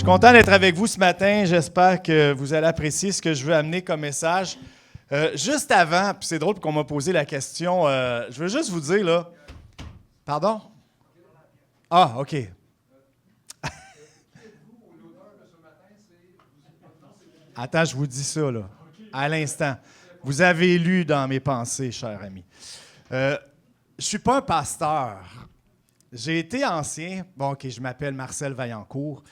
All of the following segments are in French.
suis content d'être avec vous ce matin. J'espère que vous allez apprécier ce que je veux amener comme message. Juste avant, puis c'est drôle qu'on m'a posé la question, je veux juste vous dire, là... Pardon? Ah, OK. Attends, je vous dis ça, là, à l'instant. Vous avez lu dans mes pensées, cher ami. Je ne suis pas un pasteur. J'ai été ancien. Bon, OK, je m'appelle Marcel Vaillancourt.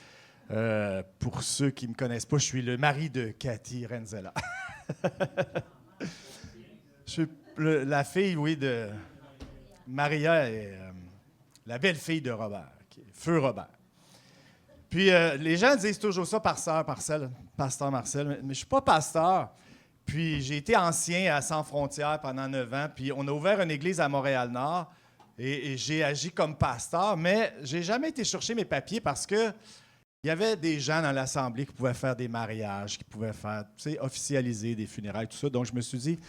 Pour ceux qui ne me connaissent pas, je suis le mari de Cathy Renzella. Je suis la fille, oui, de Maria et la belle-fille de Robert, Feu Robert. Puis les gens disent toujours ça, pasteur Marcel, mais je ne suis pas pasteur. Puis j'ai été ancien à Sans Frontières pendant 9 ans, puis on a ouvert une église à Montréal-Nord et j'ai agi comme pasteur, mais j'ai jamais été chercher mes papiers parce que il y avait des gens dans l'Assemblée qui pouvaient faire des mariages, qui pouvaient faire, officialiser des funérailles, tout ça. Donc, je me suis dit,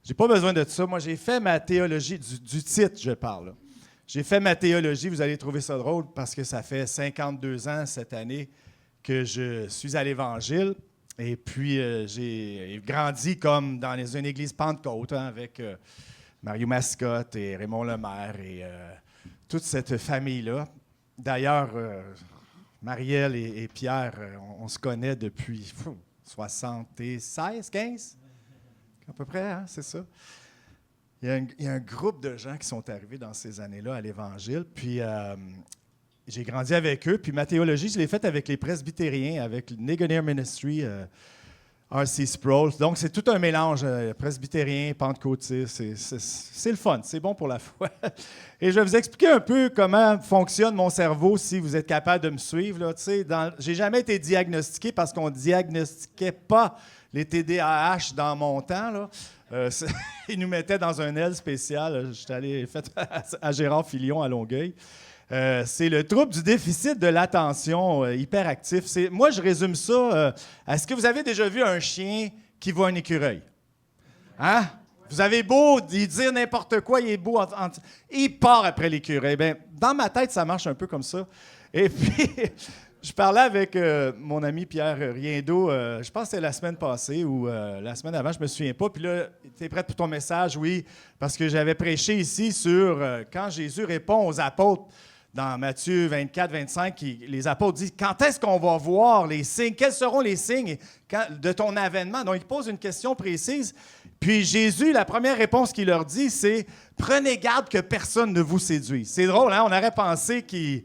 j'ai pas besoin de ça. Moi, j'ai fait ma théologie, du titre, je parle. Là. J'ai fait ma théologie, vous allez trouver ça drôle, parce que ça fait 52 ans cette année que je suis à l'Évangile. Et puis, j'ai grandi comme dans une église Pentecôte, avec Mario Mascotte et Raymond Lemaire et toute cette famille-là. D'ailleurs... Marielle et Pierre, on se connaît depuis 76, 15? À peu près, hein, c'est ça. Il y a un groupe de gens qui sont arrivés dans ces années-là à l'Évangile. Puis j'ai grandi avec eux. Puis ma théologie, je l'ai faite avec les presbytériens, avec le Ligonier Ministry, R.C. Sproul. Donc, c'est tout un mélange, presbytérien, pentecôtiste. C'est le fun, c'est bon pour la foi. Et je vais vous expliquer un peu comment fonctionne mon cerveau, si vous êtes capable de me suivre. J'ai jamais été diagnostiqué parce qu'on ne diagnostiquait pas les TDAH dans mon temps. Là. Ils nous mettaient dans un aile spécial. J'étais allé à Gérard Filion à Longueuil. C'est le trouble du déficit de l'attention hyperactif. Moi, je résume ça. Est-ce que vous avez déjà vu un chien qui voit un écureuil? Hein? Vous avez beau y dire n'importe quoi, il est beau. Il part après l'écureuil. Bien, dans ma tête, ça marche un peu comme ça. Et puis, je parlais avec mon ami Pierre Riendeau, je pense que c'était la semaine passée ou la semaine avant, je ne me souviens pas. Puis là, tu es prête pour ton message? Oui, parce que j'avais prêché ici sur quand Jésus répond aux apôtres. Dans Matthieu 24, 25, les apôtres disent « Quand est-ce qu'on va voir les signes? Quels seront les signes de ton avènement? » Donc, ils posent une question précise. Puis Jésus, la première réponse qu'il leur dit, c'est « Prenez garde que personne ne vous séduise. » C'est drôle, hein? On aurait pensé qu'il...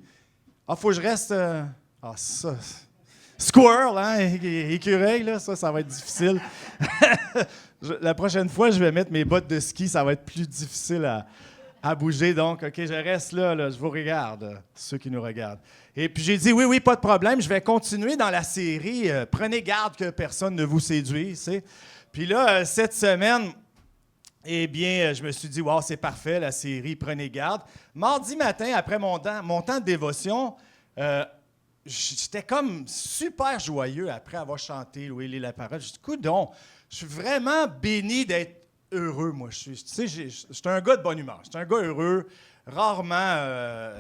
Ah, faut que je reste... ça... Squirrel, hein? Écureuil, là, ça va être difficile. La prochaine fois, je vais mettre mes bottes de ski, ça va être plus difficile à bouger. Donc, OK, je reste là, je vous regarde, ceux qui nous regardent. Et puis, j'ai dit, oui, pas de problème, je vais continuer dans la série « Prenez garde que personne ne vous séduise ». Puis là, cette semaine, eh bien, je me suis dit, wow, c'est parfait, la série « Prenez garde ». Mardi matin, après mon temps de dévotion, j'étais comme super joyeux après avoir chanté, loué la parole. Je dis, coudonc, je suis vraiment béni d'être heureux, moi. Je suis un gars de bonne humeur. Je suis un gars heureux. Rarement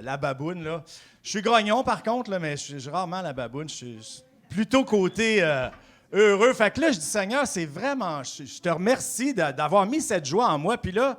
la baboune, là. Je suis grognon, par contre, là, mais je suis rarement la baboune. Je suis plutôt côté heureux. Fait que là, je dis, Seigneur, c'est vraiment... Je te remercie d'avoir mis cette joie en moi. Puis là,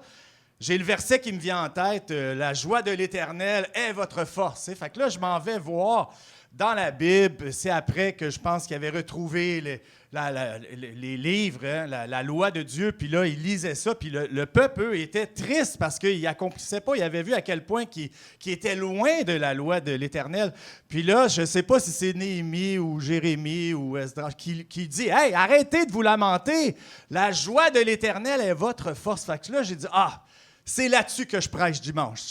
j'ai le verset qui me vient en tête. La joie de l'Éternel est votre force. Fait que là, je m'en vais voir dans la Bible. C'est après que je pense qu'il avait retrouvé les livres, hein, la loi de Dieu, puis là, il lisait ça, puis le peuple, eux, était triste parce qu'il n'accomplissait pas, il avait vu à quel point qu'il était loin de la loi de l'Éternel. Puis là, je ne sais pas si c'est Néhémie ou Jérémie ou Esdras qui dit « Hey, arrêtez de vous lamenter, la joie de l'Éternel est votre force. » Fait que là, j'ai dit « Ah, c'est là-dessus que je prêche dimanche. »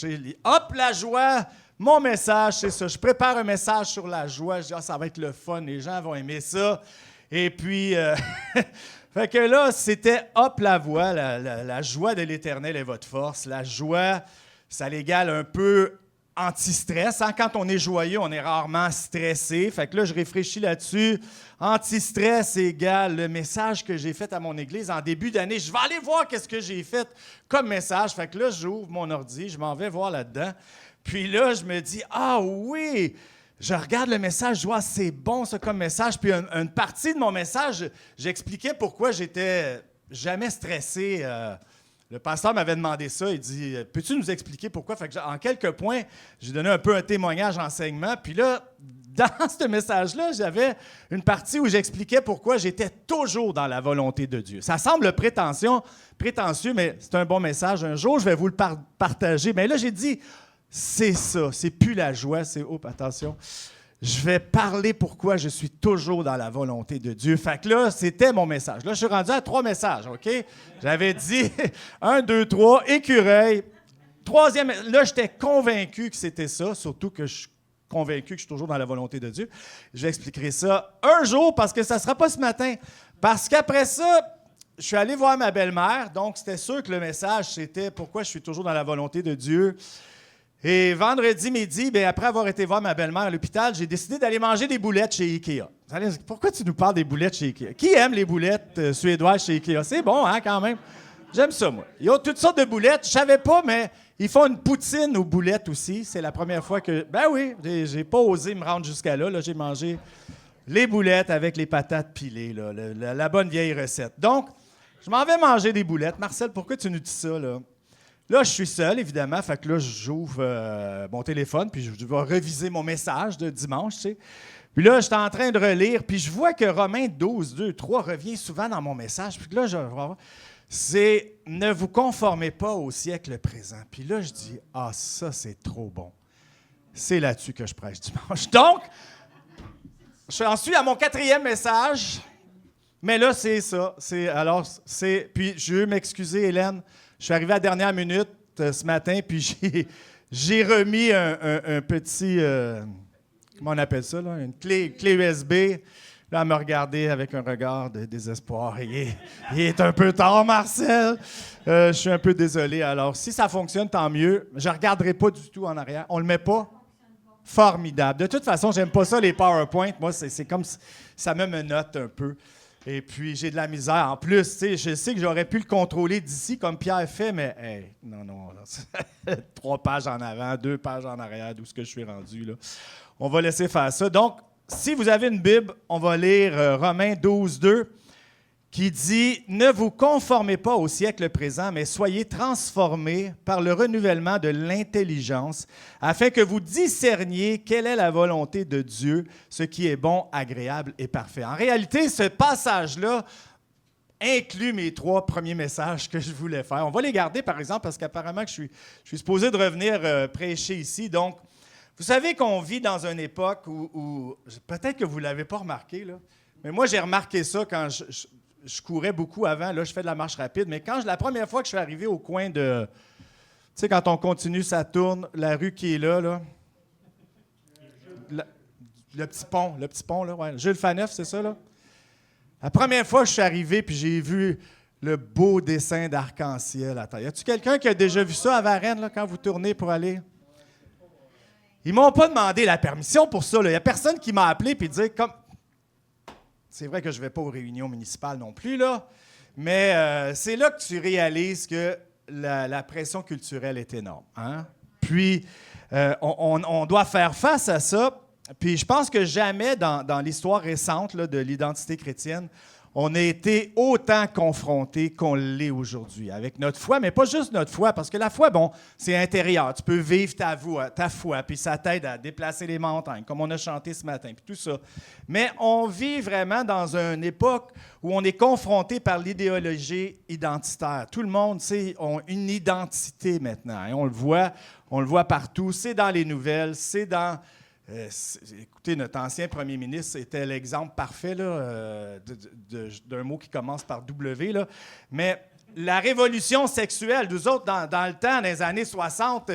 Hop, la joie, mon message, c'est ça. Je prépare un message sur la joie, je dis « Ah, ça va être le fun, les gens vont aimer ça. » Et puis, fait que là, c'était hop la voix, la joie de l'Éternel est votre force. La joie, ça l'égale un peu anti-stress. Hein? Quand on est joyeux, on est rarement stressé. Fait que là, je réfléchis là-dessus. Anti-stress égale le message que j'ai fait à mon église en début d'année. Je vais aller voir qu'est-ce que j'ai fait comme message. Fait que là, j'ouvre mon ordi, je m'en vais voir là-dedans. Puis là, je me dis, ah oui! je regarde le message, je vois, c'est bon ça comme message. Puis une partie de mon message, j'expliquais pourquoi j'étais jamais stressé. Le pasteur m'avait demandé ça. Il dit, peux-tu nous expliquer pourquoi? Fait que en quelques points, j'ai donné un peu un témoignage, enseignement. Puis là, dans ce message-là, j'avais une partie où j'expliquais pourquoi j'étais toujours dans la volonté de Dieu. Ça semble prétentieux, mais c'est un bon message. Un jour, je vais vous le partager. Mais là, j'ai dit, c'est ça, c'est plus la joie, c'est, attention, je vais parler pourquoi je suis toujours dans la volonté de Dieu. Fait que là, c'était mon message. Là, je suis rendu à 3 messages, OK? J'avais dit 1, 2, 3, écureuil. 3e, là, j'étais convaincu que c'était ça, surtout que je suis convaincu que je suis toujours dans la volonté de Dieu. Je vais expliquer ça un jour parce que ça ne sera pas ce matin. Parce qu'après ça, je suis allé voir ma belle-mère, donc c'était sûr que le message, c'était pourquoi je suis toujours dans la volonté de Dieu. Et vendredi midi, bien, après avoir été voir ma belle-mère à l'hôpital, j'ai décidé d'aller manger des boulettes chez Ikea. Vous allez dire, pourquoi tu nous parles des boulettes chez Ikea? Qui aime les boulettes suédoises chez Ikea? C'est bon, hein, quand même? J'aime ça, moi. Il y a toutes sortes de boulettes. Je savais pas, mais ils font une poutine aux boulettes aussi. C'est la première fois que... Ben oui, j'ai pas osé me rendre jusqu'à là. Là, j'ai mangé les boulettes avec les patates pilées, là, la bonne vieille recette. Donc, je m'en vais manger des boulettes. Marcel, pourquoi tu nous dis ça, là? Là, je suis seul, évidemment. Fait que là, j'ouvre mon téléphone, puis je vais réviser mon message de dimanche, tu sais. Puis là, j'étais en train de relire, puis je vois que Romains 12, 2, 3 revient souvent dans mon message. Puis là, je vais voir. C'est « Ne vous conformez pas au siècle présent ». Puis là, je dis « Ah, ça, c'est trop bon. C'est là-dessus que je prêche dimanche. » Donc, j'en suis à mon 4e message, mais là, c'est ça. Puis je veux m'excuser, Hélène. Je suis arrivé à la dernière minute ce matin, puis j'ai remis un petit... comment on appelle ça, là? Une clé USB. Là, elle me regardait avec un regard de désespoir. Il est un peu tard, Marcel. Je suis un peu désolé. Alors, si ça fonctionne, tant mieux. Je ne regarderai pas du tout en arrière. On le met pas? Formidable. De toute façon, j'aime pas ça, les PowerPoint. Moi, c'est comme... Ça me menotte un peu. Et puis, j'ai de la misère. En plus, tu sais, je sais que j'aurais pu le contrôler d'ici, comme Pierre fait, mais hey, non. 3 pages en avant, 2 pages en arrière, d'où ce que je suis rendu, là. On va laisser faire ça. Donc, si vous avez une Bible, on va lire Romains 12, 2, qui dit « Ne vous conformez pas au siècle présent, mais soyez transformés par le renouvellement de l'intelligence, afin que vous discerniez quelle est la volonté de Dieu, ce qui est bon, agréable et parfait. » En réalité, ce passage-là inclut mes 3 premiers messages que je voulais faire. On va les garder, par exemple, parce qu'apparemment, je suis supposé de revenir prêcher ici. Donc, vous savez qu'on vit dans une époque où peut-être que vous ne l'avez pas remarqué, là, mais moi, j'ai remarqué ça quand je courais beaucoup avant. Là, je fais de la marche rapide. Mais la première fois que je suis arrivé au coin de... Tu sais, quand on continue, ça tourne, la rue qui est là. Le petit pont, là, ouais. Jules Faneuf, c'est ça, là? La première fois que je suis arrivé, puis j'ai vu le beau dessin d'arc-en-ciel à terre. Y a-t-il quelqu'un qui a déjà vu ça à Varennes, là, quand vous tournez pour aller... Ils m'ont pas demandé la permission pour ça. Il n'y a personne qui m'a appelé et dit comme. C'est vrai que je ne vais pas aux réunions municipales non plus, là, mais c'est là que tu réalises que la pression culturelle est énorme. Hein? Puis, on doit faire face à ça. Puis, je pense que jamais dans l'histoire récente là, de l'identité chrétienne, on a été autant confrontés qu'on l'est aujourd'hui avec notre foi, mais pas juste notre foi, parce que la foi, bon, c'est intérieur. Tu peux vivre ta foi, puis ça t'aide à déplacer les montagnes, comme on a chanté ce matin, puis tout ça. Mais on vit vraiment dans une époque où on est confronté par l'idéologie identitaire. Tout le monde, a une identité maintenant. Hein? On le voit partout. C'est dans les nouvelles, c'est dans... écoutez, notre ancien premier ministre était l'exemple parfait là, d'un mot qui commence par W. Là. Mais la révolution sexuelle, nous autres, dans le temps, dans les années 60,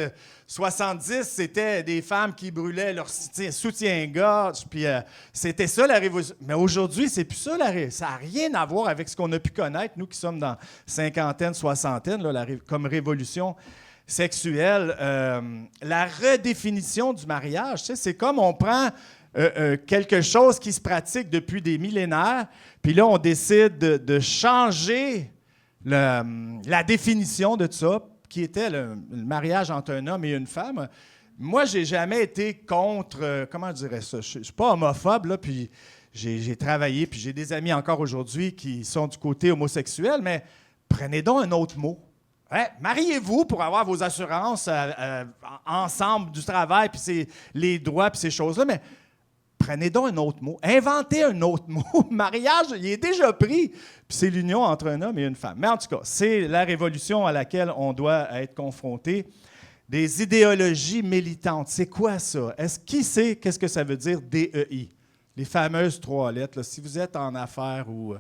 70, c'était des femmes qui brûlaient leur soutien-gorge. Puis c'était ça la révolution. Mais aujourd'hui, c'est plus ça. Ça n'a rien à voir avec ce qu'on a pu connaître, nous qui sommes dans cinquantaine, soixantaine, là, comme révolution sexuelle, la redéfinition du mariage. Tu sais, c'est comme on prend quelque chose qui se pratique depuis des millénaires, puis là, on décide de changer la définition de ça, qui était le mariage entre un homme et une femme. Moi, j'ai jamais été contre, comment je dirais ça, je suis pas homophobe, là, puis j'ai travaillé, puis j'ai des amis encore aujourd'hui qui sont du côté homosexuel, mais prenez donc un autre mot. Hein? Mariez-vous pour avoir vos assurances ensemble du travail, puis les droits, puis ces choses-là, mais prenez donc un autre mot. Inventez un autre mot. Mariage, il est déjà pris. Puis c'est l'union entre un homme et une femme. Mais en tout cas, c'est la révolution à laquelle on doit être confronté. Des idéologies militantes. C'est quoi ça? Qui sait qu'est-ce que ça veut dire DEI? Les fameuses 3 lettres. Là. Si vous êtes en affaires ou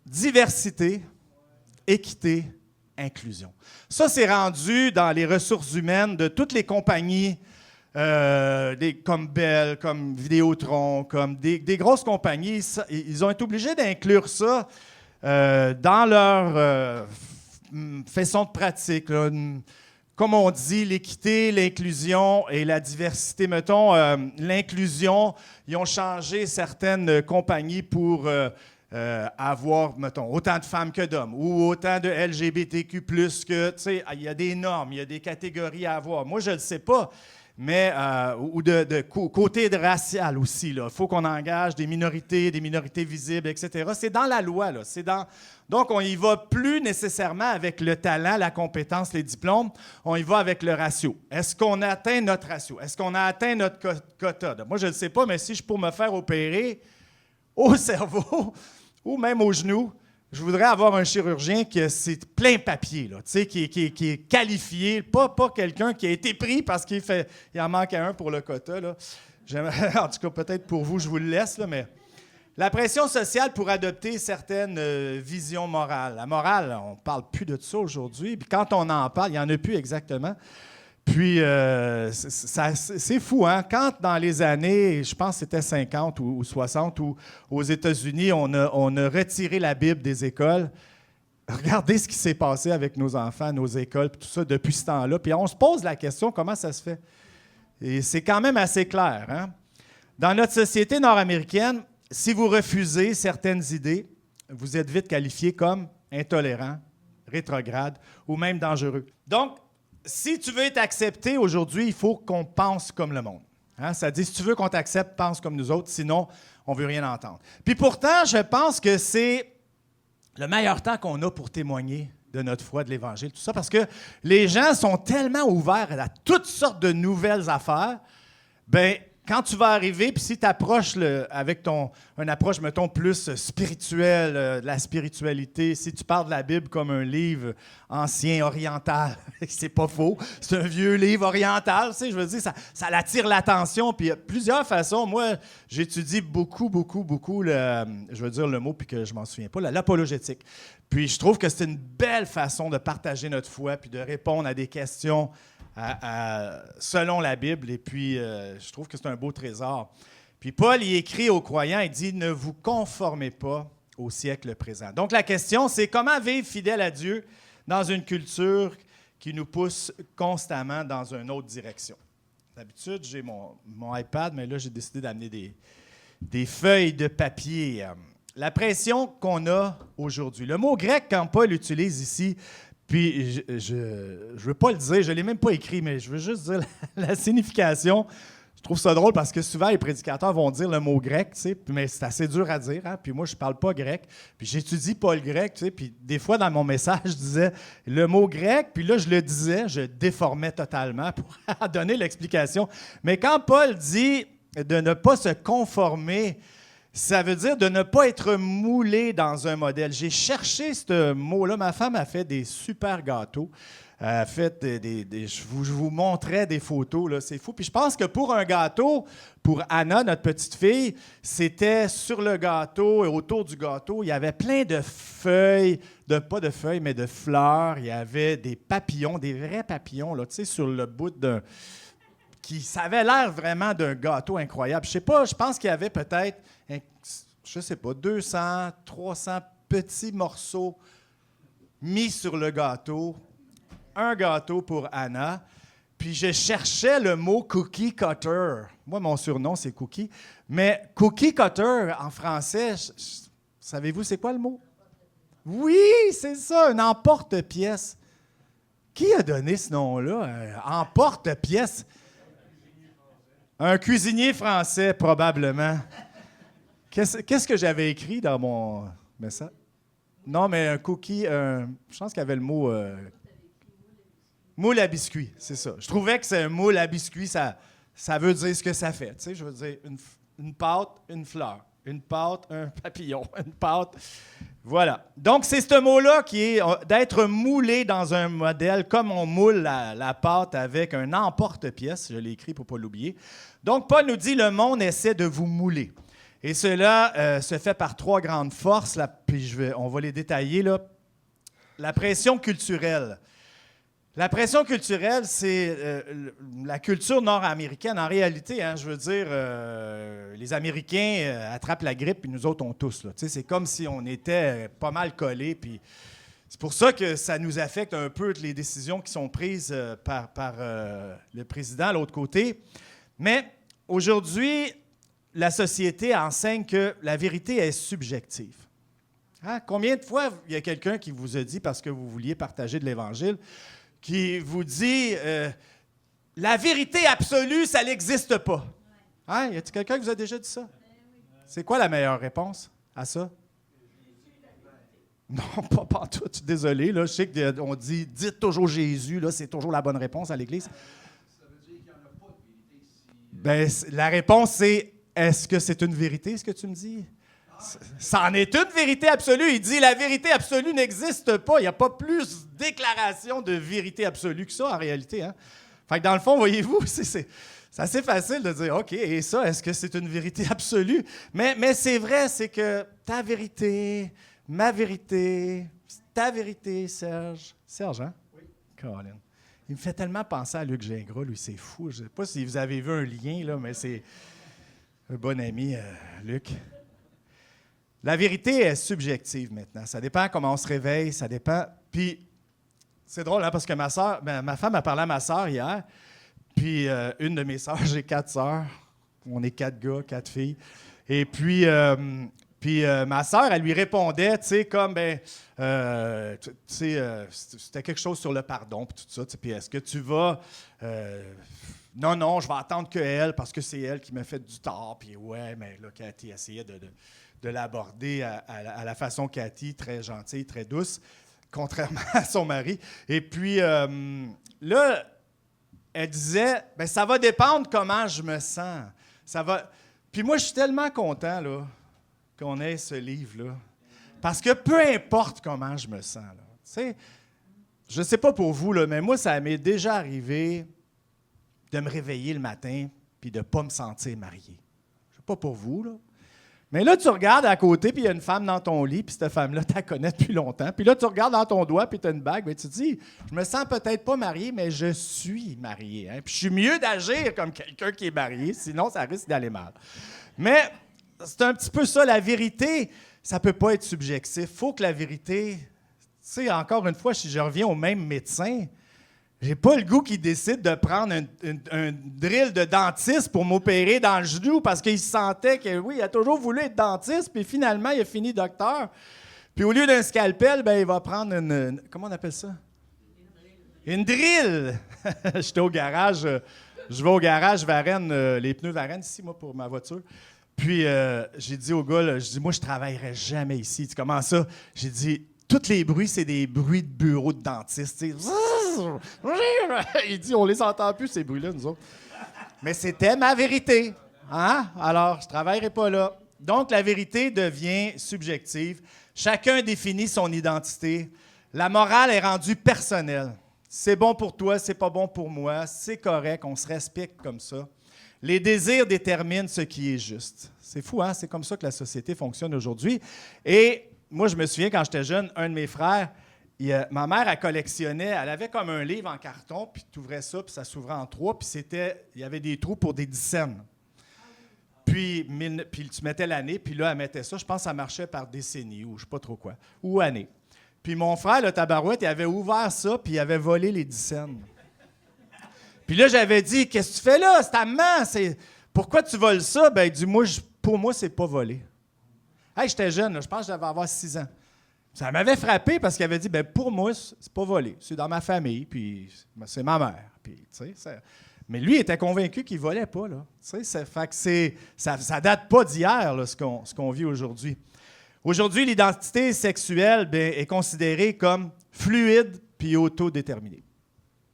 diversité, équité, inclusion. Ça, c'est rendu dans les ressources humaines de toutes les compagnies, comme Bell, comme Vidéotron, comme des grosses compagnies. Ils ont été obligés d'inclure ça dans leur façon de pratique. Là. Comme on dit, l'équité, l'inclusion et la diversité. Mettons, l'inclusion, ils ont changé certaines compagnies pour avoir, mettons, autant de femmes que d'hommes ou autant de LGBTQ+, que, tu sais, il y a des normes, il y a des catégories à avoir. Moi, je ne le sais pas, mais, ou de côté racial aussi. Il faut qu'on engage des minorités visibles, etc. C'est dans la loi, là. Donc, on n'y va plus nécessairement avec le talent, la compétence, les diplômes. On y va avec le ratio. Est-ce qu'on a atteint notre ratio? Est-ce qu'on a atteint notre quota? Moi, je ne le sais pas, mais si je peux me faire opérer au cerveau ou même au genou, je voudrais avoir un chirurgien c'est plein papier, là, qui est qualifié, pas quelqu'un qui a été pris parce qu'il en manque un pour le quota. Là. En tout cas, peut-être pour vous, je vous le laisse, là, mais... La pression sociale pour adopter certaines visions morales. La morale, on ne parle plus de ça aujourd'hui. Puis quand on en parle, il n'y en a plus exactement. Puis c'est fou, hein? Quand dans les années, je pense que c'était 50 ou 60, où aux États-Unis, on a retiré la Bible des écoles, regardez ce qui s'est passé avec nos enfants, nos écoles, puis tout ça depuis ce temps-là. Puis on se pose la question, comment ça se fait? Et c'est quand même assez clair, hein? Dans notre société nord-américaine, si vous refusez certaines idées, vous êtes vite qualifié comme intolérant, rétrograde ou même dangereux. Donc, si tu veux être accepté aujourd'hui, il faut qu'on pense comme le monde. Hein? Ça dit, si tu veux qu'on t'accepte, pense comme nous autres, sinon, on ne veut rien entendre. Puis pourtant, je pense que c'est le meilleur temps qu'on a pour témoigner de notre foi, de l'Évangile, tout ça, parce que les gens sont tellement ouverts à toutes sortes de nouvelles affaires, bien, quand tu vas arriver, puis si tu approches avec une approche, mettons, plus spirituelle, de la spiritualité, si tu parles de la Bible comme un livre ancien, oriental, c'est pas faux, c'est un vieux livre oriental, tu sais, je veux dire, ça attire l'attention, puis il y a plusieurs façons. Moi, j'étudie beaucoup, je veux dire le mot, puis que je m'en souviens pas, l'apologétique. Puis je trouve que c'est une belle façon de partager notre foi, puis de répondre à des questions selon la Bible, et puis je trouve que c'est un beau trésor. Puis Paul, il écrit aux croyants, il dit « Ne vous conformez pas au siècle présent ». Donc la question, c'est comment vivre fidèle à Dieu dans une culture qui nous pousse constamment dans une autre direction. D'habitude, j'ai mon iPad, mais là, j'ai décidé d'amener des feuilles de papier. La pression qu'on a aujourd'hui. Le mot grec, quand Paul utilise ici, puis je ne veux pas le dire, je ne l'ai même pas écrit, mais je veux juste dire la signification. Je trouve ça drôle parce que souvent, les prédicateurs vont dire le mot grec, tu sais, mais c'est assez dur à dire. Hein? Puis moi, je ne parle pas grec. Puis j'étudie pas le grec, tu sais, puis des fois, dans mon message, je disais le mot grec, puis là, je le disais, je déformais totalement pour donner l'explication. Mais quand Paul dit de ne pas se conformer, ça veut dire de ne pas être moulé dans un modèle. J'ai cherché ce mot-là. Ma femme a fait des super gâteaux. Elle a fait je vous montrais des photos, là, c'est fou. Puis je pense que pour un gâteau, pour Anna, notre petite fille, c'était sur le gâteau et autour du gâteau, il y avait plein de feuilles, pas de feuilles, mais de fleurs. Il y avait des papillons, des vrais papillons, là, tu sais, sur le bout ça avait l'air vraiment d'un gâteau incroyable. Je sais pas, je pense qu'il y avait peut-être, 200, 300 petits morceaux mis sur le gâteau. Un gâteau pour Anna. Puis je cherchais le mot cookie cutter. Moi, mon surnom, c'est Cookie. Mais cookie cutter, en français, savez-vous c'est quoi le mot? Oui, c'est ça, un emporte-pièce. Qui a donné ce nom-là? Emporte-pièce. Un cuisinier français, probablement. Qu'est-ce que j'avais écrit dans mon message? Non, mais un cookie, je pense qu'il y avait le mot moule à biscuit, c'est ça. Je trouvais que c'est un moule à biscuit, ça veut dire ce que ça fait. Tu sais, je veux dire, une pâte, une fleur. Une pâte, un papillon. Une pâte. Voilà. Donc, c'est ce mot-là qui est d'être moulé dans un modèle, comme on moule la pâte avec un emporte-pièce. Je l'ai écrit pour ne pas l'oublier. Donc, Paul nous dit, le monde essaie de vous mouler. Et cela se fait par 3 grandes forces, là, puis on va les détailler. Là. La pression culturelle. La pression culturelle, c'est la culture nord-américaine. En réalité, je veux dire, les Américains attrapent la grippe, puis nous autres, on tousse. C'est comme si on était pas mal collés. Puis c'est pour ça que ça nous affecte un peu les décisions qui sont prises par le président à l'autre côté. Mais aujourd'hui, la société enseigne que la vérité est subjective. Combien de fois il y a quelqu'un qui vous a dit, parce que vous vouliez partager de l'Évangile, qui vous dit la vérité absolue, ça n'existe pas. Y a-t-il quelqu'un qui vous a déjà dit ça? C'est quoi la meilleure réponse à ça? Non, pas en tout. Désolé. Là, je sais qu'on dit dites toujours Jésus, là, c'est toujours la bonne réponse à l'Église. Ça veut dire qu'il n'y en a pas de vérité. La réponse, c'est est-ce que c'est une vérité, ce que tu me dis? Ça en est une vérité absolue. Il dit la vérité absolue n'existe pas. Il n'y a pas plus de déclaration de vérité absolue que ça, en réalité. Fait que dans le fond, voyez-vous, c'est assez facile de dire, OK, et ça, est-ce que c'est une vérité absolue? Mais c'est vrai, c'est que ta vérité, ma vérité, ta vérité, Serge. Serge, hein? Oui. Colin. Il me fait tellement penser à Luc Gingras, lui, c'est fou. Je ne sais pas si vous avez vu un lien, là, mais c'est un bon ami, Luc. La vérité est subjective maintenant. Ça dépend comment on se réveille, ça dépend. Puis, c'est drôle, parce que ma femme a parlé à ma sœur hier, puis une de mes sœurs, j'ai 4 sœurs. On est 4 gars, 4 filles. Et puis, ma sœur, elle lui répondait, tu sais, comme, c'était quelque chose sur le pardon, puis tout ça. Puis, est-ce que tu vas... non, je vais attendre qu'elle, parce que c'est elle qui m'a fait du tort. Puis, ouais, mais là, Cathy essayait de l'aborder à la façon Cathy, très gentille, très douce, contrairement à son mari. Et puis, là, elle disait, ça va dépendre comment je me sens. Ça va... Puis moi, je suis tellement content là, qu'on ait ce livre-là. Parce que peu importe comment je me sens, là, tu sais, je ne sais pas pour vous, là, mais moi, ça m'est déjà arrivé de me réveiller le matin puis de ne pas me sentir marié. Je ne sais pas pour vous, là. Mais là, tu regardes à côté, puis il y a une femme dans ton lit, puis cette femme-là, tu la connais depuis longtemps. Puis là, tu regardes dans ton doigt, puis tu as une bague, mais tu te dis, je me sens peut-être pas marié, mais je suis marié. Puis je suis mieux d'agir comme quelqu'un qui est marié, sinon ça risque d'aller mal. Mais c'est un petit peu ça, la vérité, ça peut pas être subjectif. Il faut que la vérité, tu sais, encore une fois, si je reviens au même médecin, j'ai pas le goût qu'il décide de prendre un drill de dentiste pour m'opérer dans le genou parce qu'il sentait que, oui, il a toujours voulu être dentiste, puis finalement, il a fini docteur. Puis au lieu d'un scalpel, il va prendre comment on appelle ça? Une drill! J'étais au garage, je vais au garage Varennes, les pneus Varennes ici, moi, pour ma voiture. Puis j'ai dit au gars, moi, je travaillerai jamais ici. Tu sais, comment ça? J'ai dit, tous les bruits, c'est des bruits de bureau de dentiste. Tu sais. Il dit, on les entend plus, ces bruits-là, nous autres. Mais c'était ma vérité. Alors, je ne travaillerai pas là. Donc, la vérité devient subjective. Chacun définit son identité. La morale est rendue personnelle. C'est bon pour toi, c'est pas bon pour moi. C'est correct, on se respecte comme ça. Les désirs déterminent ce qui est juste. C'est fou, hein? C'est comme ça que la société fonctionne aujourd'hui. Et moi, je me souviens, quand j'étais jeune, un de mes frères, ma mère, elle collectionnait, elle avait comme un livre en carton, puis tu ouvrais ça, puis ça s'ouvrait en 3, puis il y avait des trous pour des dizaines. Puis tu mettais l'année, puis là, elle mettait ça. Je pense que ça marchait par décennie, ou je ne sais pas trop quoi, ou année. Puis mon frère, le tabarouette, il avait ouvert ça, puis il avait volé les dizaines. Puis là, j'avais dit, qu'est-ce que tu fais là? C'est ta main. Pourquoi tu voles ça? Ben, dis-moi, pour moi, c'est pas voler. Hey, j'étais jeune, là, je pense que je devais avoir 6 ans. Ça m'avait frappé parce qu'il avait dit, ben pour moi, c'est pas volé. C'est dans ma famille, puis c'est ma mère. Puis, mais lui, il était convaincu qu'il ne volait pas. Là. Fait que ça ne date pas d'hier, là, ce qu'on vit aujourd'hui. Aujourd'hui, l'identité sexuelle est considérée comme fluide puis autodéterminée.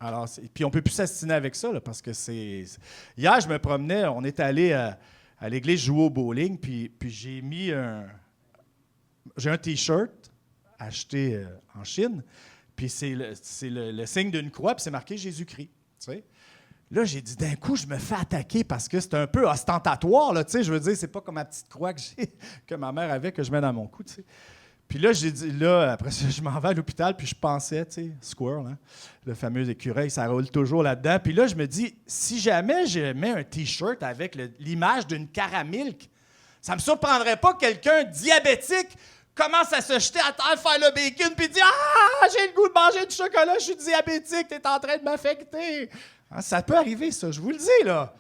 Alors, puis on ne peut plus s'astiner avec ça, là, parce que c'est... Hier, je me promenais, on est allé à l'église jouer au bowling, puis j'ai mis j'ai un T-shirt acheté en Chine, puis c'est le signe d'une croix, puis c'est marqué Jésus-Christ. Tu sais. Là, j'ai dit, d'un coup, je me fais attaquer parce que c'est un peu ostentatoire. Là, je veux dire, c'est pas comme ma petite croix que ma mère avait, que je mets dans mon cou. T'sais. Puis là, j'ai dit, là, après ça, je m'en vais à l'hôpital, puis je pensais, Squirrel, hein, le fameux écureuil, ça roule toujours là-dedans. Puis là, je me dis, si jamais je mets un T-shirt avec l'image d'une caramilk, ça me surprendrait pas que quelqu'un diabétique commence à se jeter à terre, faire le bacon, puis dire « Ah, j'ai le goût de manger du chocolat, je suis diabétique, t'es en train de m'affecter. » Hein, ça peut arriver, ça, je vous le dis, là.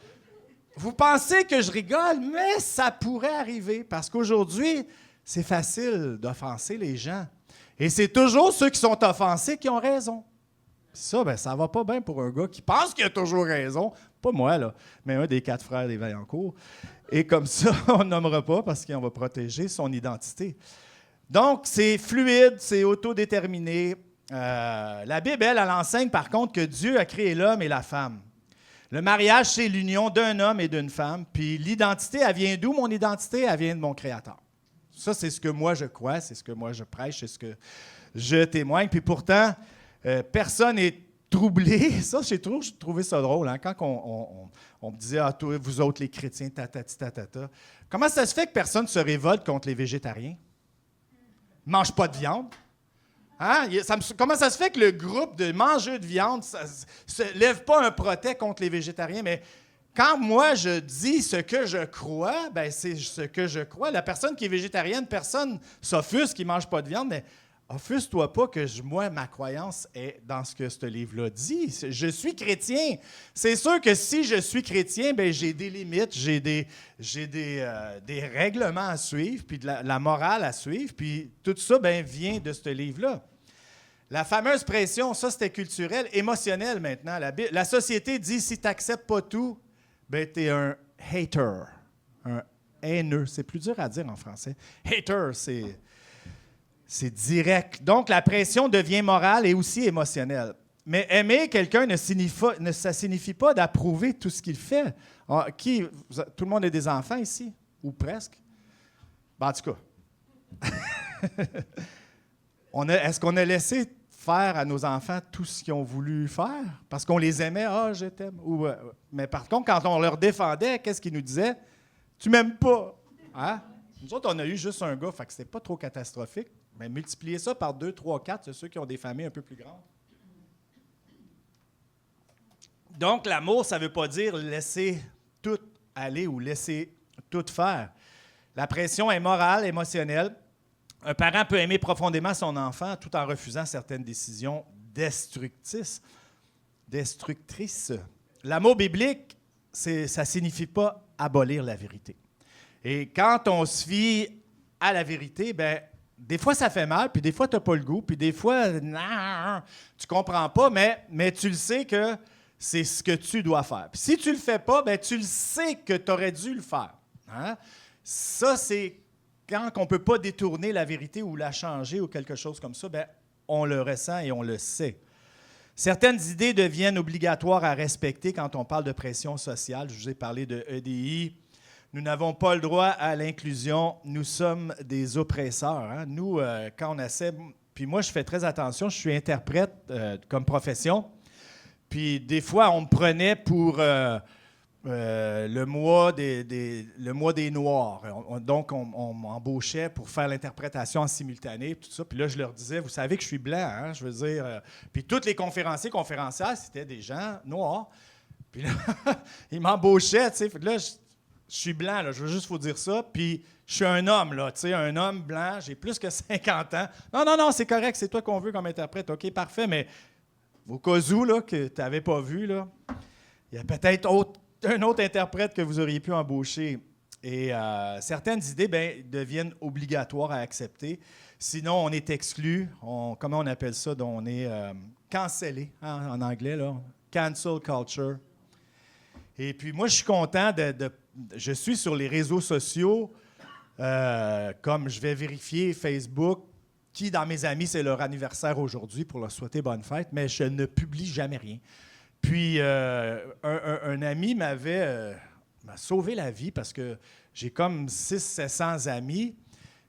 Vous pensez que je rigole, mais ça pourrait arriver, parce qu'aujourd'hui, c'est facile d'offenser les gens. Et c'est toujours ceux qui sont offensés qui ont raison. Ça, ben, ça va pas bien pour un gars qui pense qu'il a toujours raison. Pas moi, là, mais un des 4 frères des Vaillancourt. Et comme ça, on ne nommera pas parce qu'on va protéger son identité. Donc, c'est fluide, c'est autodéterminé. La Bible, elle enseigne par contre que Dieu a créé l'homme et la femme. Le mariage, c'est l'union d'un homme et d'une femme. Puis l'identité, elle vient d'où? Mon identité, elle vient de mon Créateur. Ça, c'est ce que moi je crois, c'est ce que moi je prêche, c'est ce que je témoigne. Puis pourtant, personne n'est troublé. Ça, j'ai trouvé ça drôle. Hein? Quand on me disait, ah, toi, vous autres, les chrétiens, tatati, tatata. Comment ça se fait que personne ne se révolte contre les végétariens? Ils ne mangent pas de viande. Hein? Comment ça se fait que le groupe de mangeurs de viande ne se lève pas un protest contre les végétariens? Mais quand moi, je dis ce que je crois, ben c'est ce que je crois. La personne qui est végétarienne, personne s'offusque qui ne mange pas de viande, mais offusque-toi pas que moi, ma croyance est dans ce que ce livre-là dit. Je suis chrétien. C'est sûr que si je suis chrétien, ben j'ai des limites, j'ai des règlements à suivre, puis de la morale à suivre, puis tout ça ben, vient de ce livre-là. La fameuse pression, ça c'était culturel, émotionnel maintenant. La société dit si tu n'acceptes pas tout, ben tu es un hater, un haineux. C'est plus dur à dire en français. Hater, c'est direct. Donc, la pression devient morale et aussi émotionnelle. Mais aimer quelqu'un ça signifie pas d'approuver tout ce qu'il fait. Tout le monde a des enfants ici? Ou presque? Ben, en tout cas. Est-ce qu'on a laissé faire à nos enfants tout ce qu'ils ont voulu faire? Parce qu'on les aimait, « Ah, je t'aime. » Mais par contre, quand on leur défendait, qu'est-ce qu'ils nous disaient? « Tu m'aimes pas. » Hein? Nous autres, on a eu juste un gars, fait que c'était pas trop catastrophique. Mais multiplier ça par 2, 3, 4, c'est ceux qui ont des familles un peu plus grandes. Donc, l'amour, ça ne veut pas dire laisser tout aller ou laisser tout faire. La pression est morale, émotionnelle. Un parent peut aimer profondément son enfant tout en refusant certaines décisions destructrices. L'amour biblique, ça ne signifie pas abolir la vérité. Et quand on se fie à la vérité, bien, des fois, ça fait mal, puis des fois, tu n'as pas le goût, puis des fois, tu ne comprends pas, mais tu le sais que c'est ce que tu dois faire. Puis si tu ne le fais pas, bien, tu le sais que tu aurais dû le faire. Hein? Ça, c'est quand on ne peut pas détourner la vérité ou la changer ou quelque chose comme ça, bien, on le ressent et on le sait. Certaines idées deviennent obligatoires à respecter quand on parle de pression sociale. Je vous ai parlé de EDI. Nous n'avons pas le droit à l'inclusion. Nous sommes des oppresseurs. Hein? Nous, quand on essaie... Puis moi, je fais très attention. Je suis interprète comme profession. Puis des fois, on me prenait pour le mois des Noirs. Donc, on m'embauchait pour faire l'interprétation en simultané, tout ça. Puis là, je leur disais, vous savez que je suis blanc, hein? Je veux dire... Puis tous les conférencières, c'était des gens noirs. Puis là, ils m'embauchaient, tu sais. Là, je suis blanc, là, je veux juste vous dire ça, puis je suis un homme, là, tu sais, un homme blanc, j'ai plus que 50 ans. Non, c'est correct, c'est toi qu'on veut comme interprète, OK, parfait, mais au cas où, là, que tu n'avais pas vu, là, il y a peut-être un autre interprète que vous auriez pu embaucher. Et certaines idées deviennent obligatoires à accepter. Sinon, on est exclu. Comment on appelle ça? On est cancellé, hein, en anglais, là. Cancel culture. Et puis, moi, je suis content je suis sur les réseaux sociaux, comme je vais vérifier Facebook, qui, dans mes amis, c'est leur anniversaire aujourd'hui pour leur souhaiter bonne fête, mais je ne publie jamais rien. Puis, un ami m'a sauvé la vie parce que j'ai comme 600-700 amis,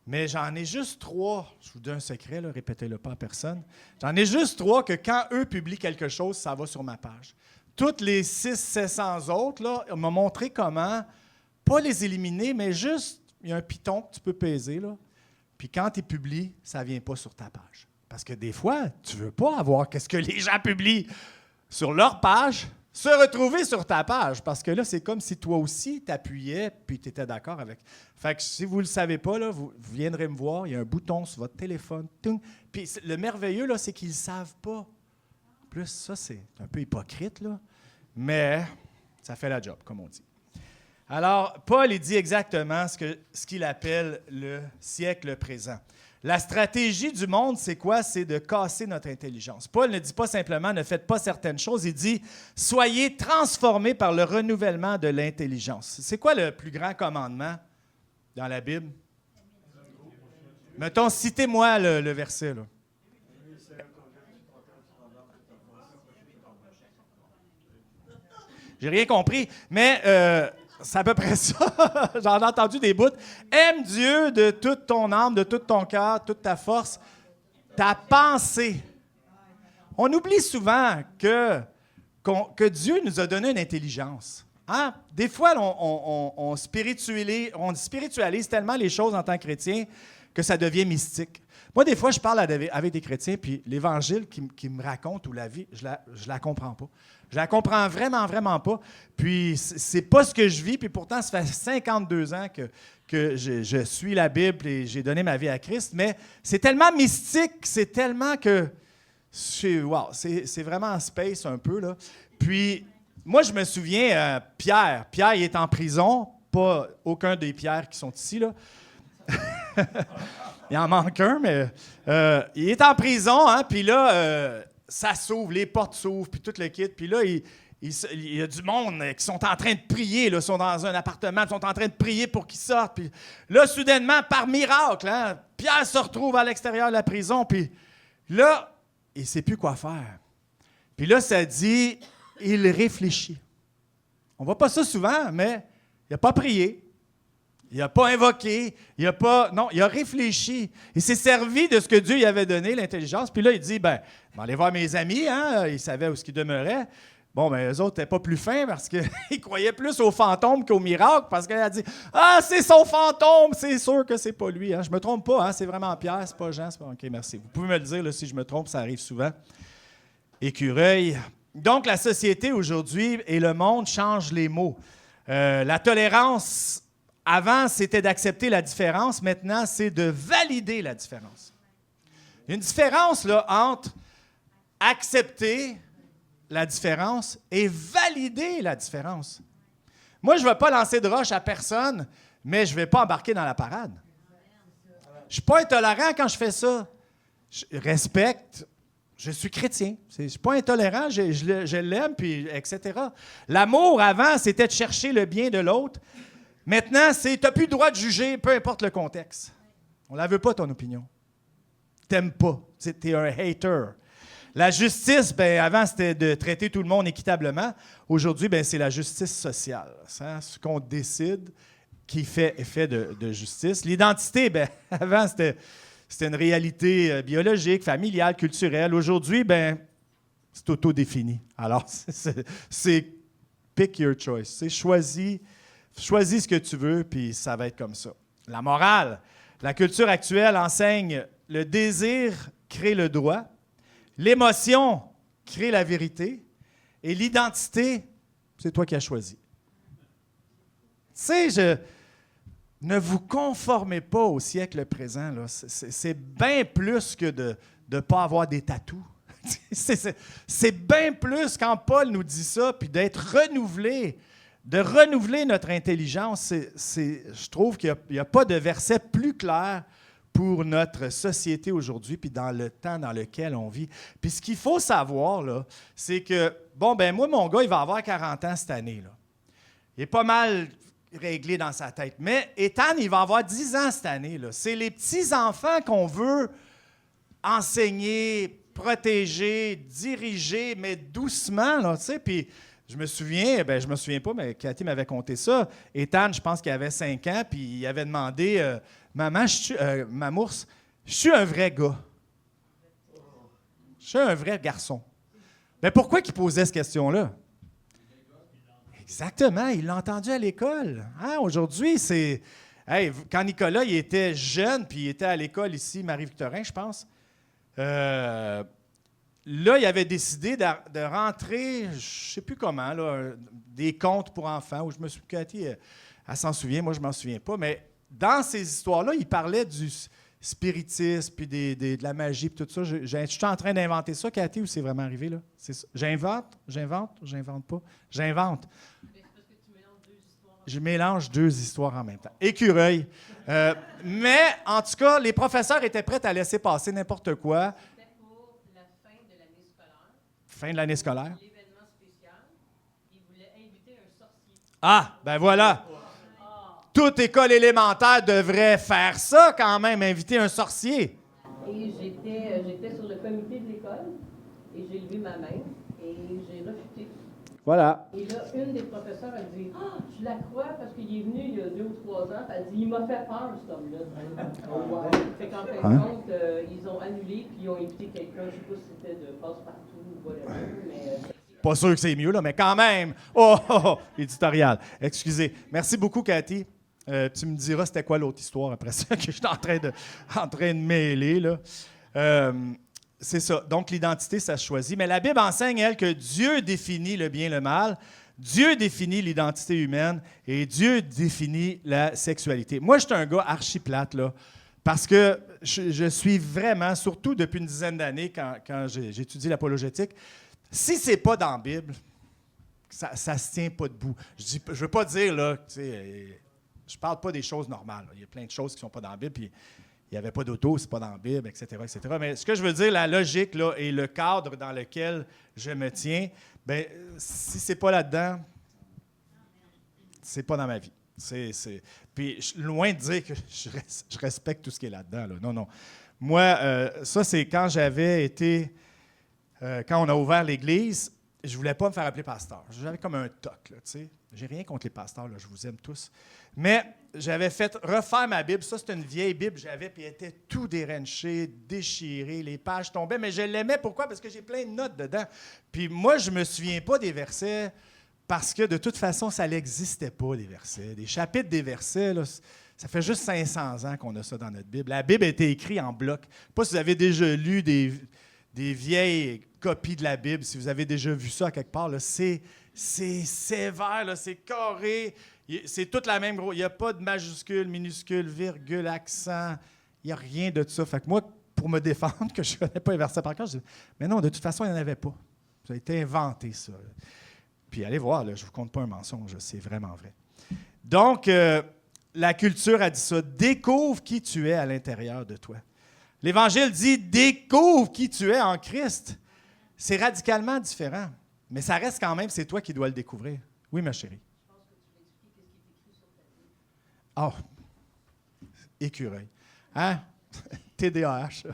mais j'en ai juste 3. Je vous donne un secret, là, répétez-le pas à personne. J'en ai juste 3 que quand eux publient quelque chose, ça va sur ma page. Toutes les 600-700 autres, là, m'ont montré comment, pas les éliminer, mais juste, il y a un piton que tu peux peser, là. Puis quand tu publies, ça ne vient pas sur ta page. Parce que des fois, tu ne veux pas avoir ce que les gens publient sur leur page, se retrouver sur ta page. Parce que là, c'est comme si toi aussi, tu appuyais puis tu étais d'accord avec. Fait que si vous ne le savez pas, là, vous viendrez me voir, il y a un bouton sur votre téléphone. Ting. Puis le merveilleux, là, c'est qu'ils ne savent pas. En plus, ça, c'est un peu hypocrite, là. Mais ça fait la job, comme on dit. Alors, Paul, il dit exactement ce qu'il appelle le siècle présent. La stratégie du monde, c'est quoi? C'est de casser notre intelligence. Paul ne dit pas simplement « ne faites pas certaines choses », il dit « soyez transformés par le renouvellement de l'intelligence ». C'est quoi le plus grand commandement dans la Bible? Mettons, citez-moi le verset, là. J'ai rien compris, mais c'est à peu près ça. J'en ai entendu des bouts. Aime Dieu de toute ton âme, de tout ton cœur, toute ta force, ta pensée. On oublie souvent que Dieu nous a donné une intelligence. Hein? Des fois, on spiritualise tellement les choses en tant que chrétien que ça devient mystique. Moi, des fois, je parle avec des chrétiens, puis l'Évangile qu'ils me racontent ou la vie, je la comprends pas. Je la comprends vraiment, vraiment pas. Puis, c'est pas ce que je vis, puis pourtant, ça fait 52 ans que je suis la Bible et j'ai donné ma vie à Christ, mais c'est tellement mystique, c'est tellement que... Wow, c'est vraiment space un peu, là. Puis, moi, je me souviens, Pierre, il est en prison, pas aucun des Pierres qui sont ici, là. Il en manque un, mais il est en prison, hein, puis là, ça s'ouvre, les portes s'ouvrent, puis tout le kit. Puis là, il y a du monde qui sont en train de prier, là, sont dans un appartement, ils sont en train de prier pour qu'ils sortent. Puis là, soudainement, par miracle, hein, Pierre se retrouve à l'extérieur de la prison, puis là, il ne sait plus quoi faire. Puis là, ça dit, il réfléchit. On ne voit pas ça souvent, mais il n'a pas prié. Il n'a pas invoqué, il a réfléchi. Il s'est servi de ce que Dieu lui avait donné, l'intelligence. Puis là, il dit, je vais aller voir mes amis, hein, ils savaient où ils demeuraient. Bon, bien, eux autres n'étaient pas plus fins parce qu'ils croyaient plus aux fantômes qu'aux miracles, parce qu'elle a dit, « Ah, c'est son fantôme, c'est sûr que c'est pas lui. Hein. » Je me trompe pas, hein, c'est vraiment Pierre, c'est pas Jean. OK, merci. Vous pouvez me le dire là, si je me trompe, ça arrive souvent. Écureuil. Donc, la société aujourd'hui et le monde changent les mots. La tolérance... Avant, c'était d'accepter la différence. Maintenant, c'est de valider la différence. Il y a une différence là, entre accepter la différence et valider la différence. Moi, je ne vais pas lancer de roche à personne, mais je ne vais pas embarquer dans la parade. Je ne suis pas intolérant quand je fais ça. Je respecte. Je suis chrétien. Je ne suis pas intolérant, je l'aime, puis etc. L'amour, avant, c'était de chercher le bien de l'autre. Maintenant, tu n'as plus le droit de juger, peu importe le contexte. On ne la veut pas, ton opinion. T'aimes pas. Tu es un hater. La justice, avant, c'était de traiter tout le monde équitablement. Aujourd'hui, c'est la justice sociale. C'est ce qu'on décide qui fait effet de justice. L'identité, avant, c'était une réalité biologique, familiale, culturelle. Aujourd'hui, c'est autodéfini. Alors, c'est pick your choice. C'est choisis ce que tu veux, puis ça va être comme ça. La morale. La culture actuelle enseigne le désir crée le droit, l'émotion crée la vérité, et l'identité, c'est toi qui as choisi. Tu sais, ne vous conformez pas au siècle présent. Là. C'est bien plus que de ne pas avoir des tatous. C'est bien plus quand Paul nous dit ça, puis d'être renouvelé de renouveler notre intelligence. Je trouve qu'il n'y a pas de verset plus clair pour notre société aujourd'hui, puis dans le temps dans lequel on vit. Puis ce qu'il faut savoir, là, c'est que, bon, ben moi, mon gars, il va avoir 40 ans cette année, là. Il est pas mal réglé dans sa tête. Mais Ethan, il va avoir 10 ans cette année, là. C'est les petits-enfants qu'on veut enseigner, protéger, diriger, mais doucement, là, tu sais. Puis je me souviens pas, mais Cathy m'avait conté ça. Ethan, je pense qu'il avait 5 ans, puis il avait demandé Maman, Mamours, je suis un vrai gars. Je suis un vrai garçon. Mais pourquoi il posait cette question-là? Exactement, il l'a entendu à l'école. Hein? Aujourd'hui, c'est... Hey, quand Nicolas il était jeune, puis il était à l'école ici, Marie-Victorin, je pense, là, il avait décidé de rentrer, je ne sais plus comment, là, des contes pour enfants, où je me suis... Cathy, elle s'en souvient, moi, je ne m'en souviens pas, mais dans ces histoires-là, il parlait du spiritisme, puis de la magie, puis tout ça. Je suis en train d'inventer ça, Cathy, ou c'est vraiment arrivé, là? J'invente pas. J'invente. Je mélange 2 histoires en même temps. Écureuil. Mais, en tout cas, les professeurs étaient prêts à laisser passer n'importe quoi. C'était pour la fin de l'année scolaire. Fin de l'année scolaire. L'événement spécial. Ils voulaient inviter un sorcier. Ah, ben voilà. Toute école élémentaire devrait faire ça quand même, inviter un sorcier. Et j'étais sur le comité de l'école et j'ai levé ma main et j'ai refuté. Voilà. Et là, une des professeurs a dit « Ah, je la crois parce qu'il est venu il y a 2 ou 3 ans. » Elle dit « Il m'a fait peur, cet homme-là. » Fait qu'en fin de compte, ils ont annulé puis ils ont invité quelqu'un, je ne sais pas si c'était de passe-partout ou whatever, mais... Pas sûr que c'est mieux, là, mais quand même. Oh, éditorial. Excusez. Merci beaucoup, Cathy. Tu me diras c'était quoi l'autre histoire après ça que je suis en train de mêler, là. C'est ça. Donc, l'identité, ça se choisit. Mais la Bible enseigne, elle, que Dieu définit le bien et le mal. Dieu définit l'identité humaine et Dieu définit la sexualité. Moi, je suis un gars archi-plate, là, parce que je suis vraiment, surtout depuis une dizaine d'années, quand j'étudie l'apologétique, si c'est pas dans la Bible, ça se tient pas debout. Je veux pas dire, là, tu sais, je parle pas des choses normales. Là. Il y a plein de choses qui sont pas dans la Bible, puis il n'y avait pas d'auto, c'est pas dans la Bible, etc., etc. Mais ce que je veux dire, la logique là, et le cadre dans lequel je me tiens, bien, si c'est pas là-dedans, c'est pas dans ma vie. Puis, loin de dire que je respecte tout ce qui est là-dedans. Là. Non. Moi, ça, c'est quand j'avais été... quand on a ouvert l'Église, je ne voulais pas me faire appeler pasteur. J'avais comme un toc, là, tu sais. J'ai rien contre les pasteurs, là, je vous aime tous. Mais j'avais fait refaire ma Bible. Ça, c'était une vieille Bible que j'avais, puis elle était tout dérenchée, déchirée, les pages tombaient. Mais je l'aimais, pourquoi? Parce que j'ai plein de notes dedans. Puis moi, je ne me souviens pas des versets, parce que de toute façon, ça n'existait pas, les versets. Des chapitres des versets, là, ça fait juste 500 ans qu'on a ça dans notre Bible. La Bible a été écrite en bloc. Je ne sais pas si vous avez déjà lu des vieilles copies de la Bible, si vous avez déjà vu ça à quelque part, là, c'est sévère, là, c'est carré, c'est toute la même gros. Il n'y a pas de majuscule, minuscule, virgule, accent. Il n'y a rien de ça. Fait que moi, pour me défendre, que je ne connais pas les versets par cœur, je dis, mais non, de toute façon, il n'y en avait pas. Ça a été inventé, ça. Puis allez voir, là, je ne vous compte pas un mensonge, c'est vraiment vrai. Donc, la culture a dit ça. Découvre qui tu es à l'intérieur de toi. L'Évangile dit « Découvre qui tu es en Christ ». C'est radicalement différent, mais ça reste quand même, c'est toi qui dois le découvrir. Oui, ma chérie. Je pense que tu vas expliquer ce qui est écrit sur ta Bible. Oh, écureuil. Hein? TDAH.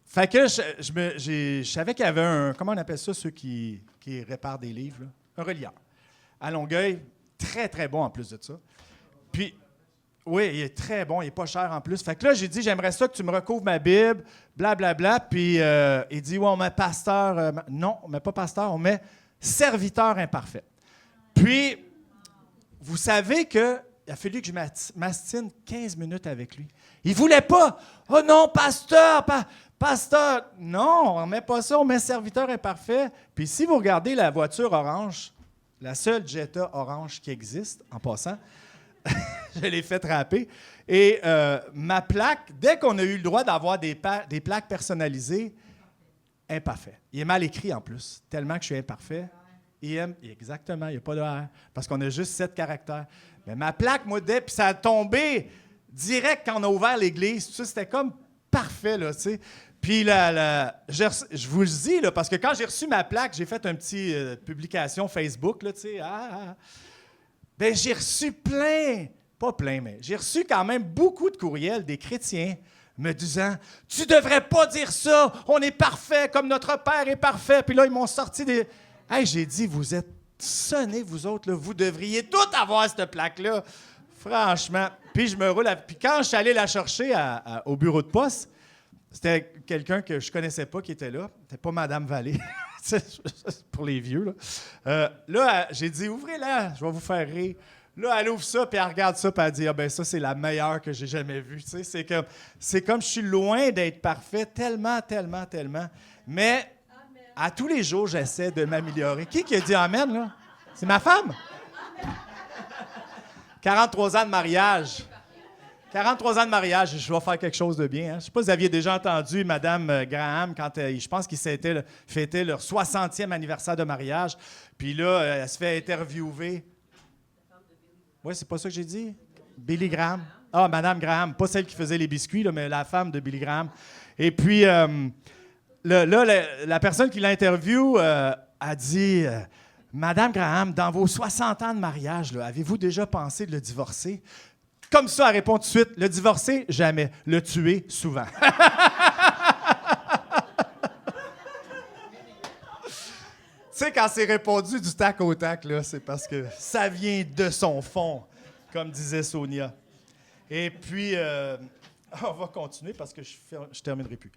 Fait que je savais qu'il y avait un, comment on appelle ça, ceux qui réparent des livres, là? Un relieur. À Longueuil, très, très bon en plus de ça. Puis, oui, il est très bon, il n'est pas cher en plus. Fait que là, j'ai dit, j'aimerais ça que tu me recouvres ma Bible, blablabla. Puis, il dit, ouais, on met pasteur. Non, on ne met pas pasteur, on met serviteur imparfait. Puis, vous savez qu'il a fallu que je m'astine 15 minutes avec lui. Il ne voulait pas. Oh non, pasteur, pasteur. Non, on ne met pas ça, on met serviteur imparfait. Puis, si vous regardez la voiture orange, la seule Jetta orange qui existe, en passant, je l'ai fait râper. Et ma plaque, dès qu'on a eu le droit d'avoir des plaques personnalisées, imparfait. Il est mal écrit en plus, tellement que je suis imparfait. I-M, exactement, il n'y a pas de R, parce qu'on a juste 7 caractères. Mais ma plaque, moi, puis ça a tombé direct quand on a ouvert l'église. Ça, c'était comme parfait, là, tu sais. Puis je vous le dis, là, parce que quand j'ai reçu ma plaque, j'ai fait une petite publication Facebook, là, tu sais. Ben, j'ai reçu pas plein, mais j'ai reçu quand même beaucoup de courriels des chrétiens me disant « Tu devrais pas dire ça, on est parfait comme notre Père est parfait. » Puis là, ils m'ont sorti des... Hey, j'ai dit « Vous êtes sonnés, vous autres, là. Vous devriez tous avoir cette plaque-là. » Franchement. Puis je me roule. Puis quand je suis allé la chercher au bureau de poste, c'était quelqu'un que je connaissais pas qui était là. C'était pas Madame Vallée. C'est pour les vieux, là. Là, j'ai dit « Ouvrez-la, je vais vous faire rire. » Là, elle ouvre ça, puis elle regarde ça, puis elle dit « Ah ben ça, c'est la meilleure que j'ai jamais vue. » Tu sais, c'est comme je suis loin d'être parfait, tellement, tellement, tellement. Mais à tous les jours, j'essaie de m'améliorer. Qui a dit « Amen », là? C'est ma femme? 43 ans de mariage. 43 ans de mariage, je vais faire quelque chose de bien. Hein? Je ne sais pas si vous aviez déjà entendu Mme Graham, quand je pense qu'ils fêtaient leur 60e anniversaire de mariage. Puis là, elle se fait interviewer. Oui, c'est pas ça que j'ai dit? Billy Graham. Ah, Mme Graham, pas celle qui faisait les biscuits, là, mais la femme de Billy Graham. Et puis, la personne qui l'interviewe a dit Madame Graham, dans vos 60 ans de mariage, là, avez-vous déjà pensé de le divorcer? Comme ça, elle répond tout de suite le divorcer, jamais. Le tuer, souvent. Tu sais, quand c'est répondu du tac au tac, là, c'est parce que ça vient de son fond, comme disait Sonia. Et puis, on va continuer parce que je terminerai plus.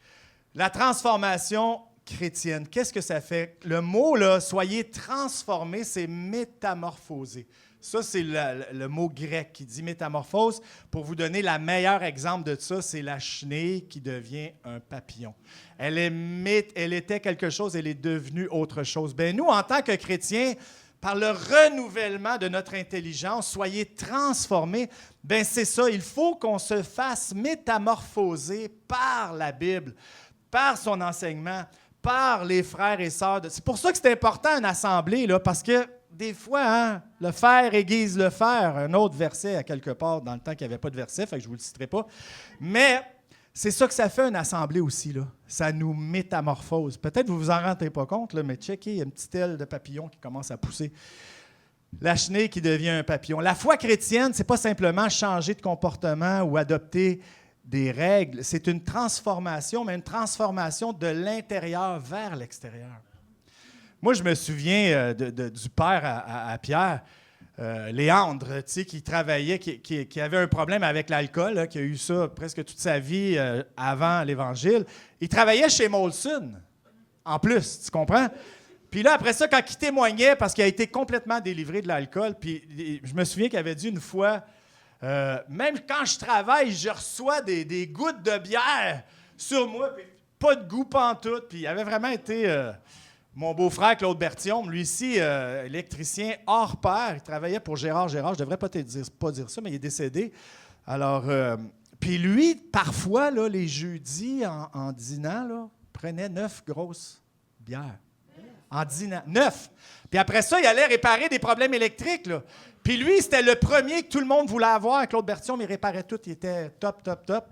La transformation chrétienne, qu'est-ce que ça fait? Le mot, là, soyez transformés, c'est métamorphoser. Ça, c'est le mot grec qui dit métamorphose. Pour vous donner le meilleur exemple de ça, c'est la chenille qui devient un papillon. Elle était quelque chose, elle est devenue autre chose. Bien, nous, en tant que chrétiens, par le renouvellement de notre intelligence, soyez transformés. Bien, c'est ça, il faut qu'on se fasse métamorphoser par la Bible, par son enseignement, par les frères et sœurs. C'est pour ça que c'est important une assemblée, là, parce que des fois, hein, le fer aiguise le fer. Un autre verset à quelque part, dans le temps qu'il n'y avait pas de verset, fait que je ne vous le citerai pas. Mais c'est ça que ça fait une assemblée aussi, là. Ça nous métamorphose. Peut-être que vous ne vous en rendez pas compte, là, mais checkez, il y a une petite aile de papillon qui commence à pousser. La chenille qui devient un papillon. La foi chrétienne, ce n'est pas simplement changer de comportement ou adopter des règles. C'est une transformation, mais une transformation de l'intérieur vers l'extérieur. Moi, je me souviens du père à Pierre, Léandre, tu sais, qui travaillait, qui avait un problème avec l'alcool, là, qui a eu ça presque toute sa vie avant l'Évangile. Il travaillait chez Molson, en plus, tu comprends? Puis là, après ça, quand il témoignait, parce qu'il a été complètement délivré de l'alcool, puis je me souviens qu'il avait dit une fois, même quand je travaille, je reçois des gouttes de bière sur moi, puis pas de goût pantoute. Puis il avait vraiment été... Mon beau-frère, Claude Berthiaume, lui ici, électricien hors pair, il travaillait pour Gérard. Je ne devrais pas dire ça, mais il est décédé. Alors, puis lui, parfois, là, les jeudis, en dînant, là, prenait 9 grosses bières. En dînant. 9! Puis après ça, il allait réparer des problèmes électriques, là. Puis lui, c'était le premier que tout le monde voulait avoir. Claude Berthiaume, il réparait tout. Il était top, top, top.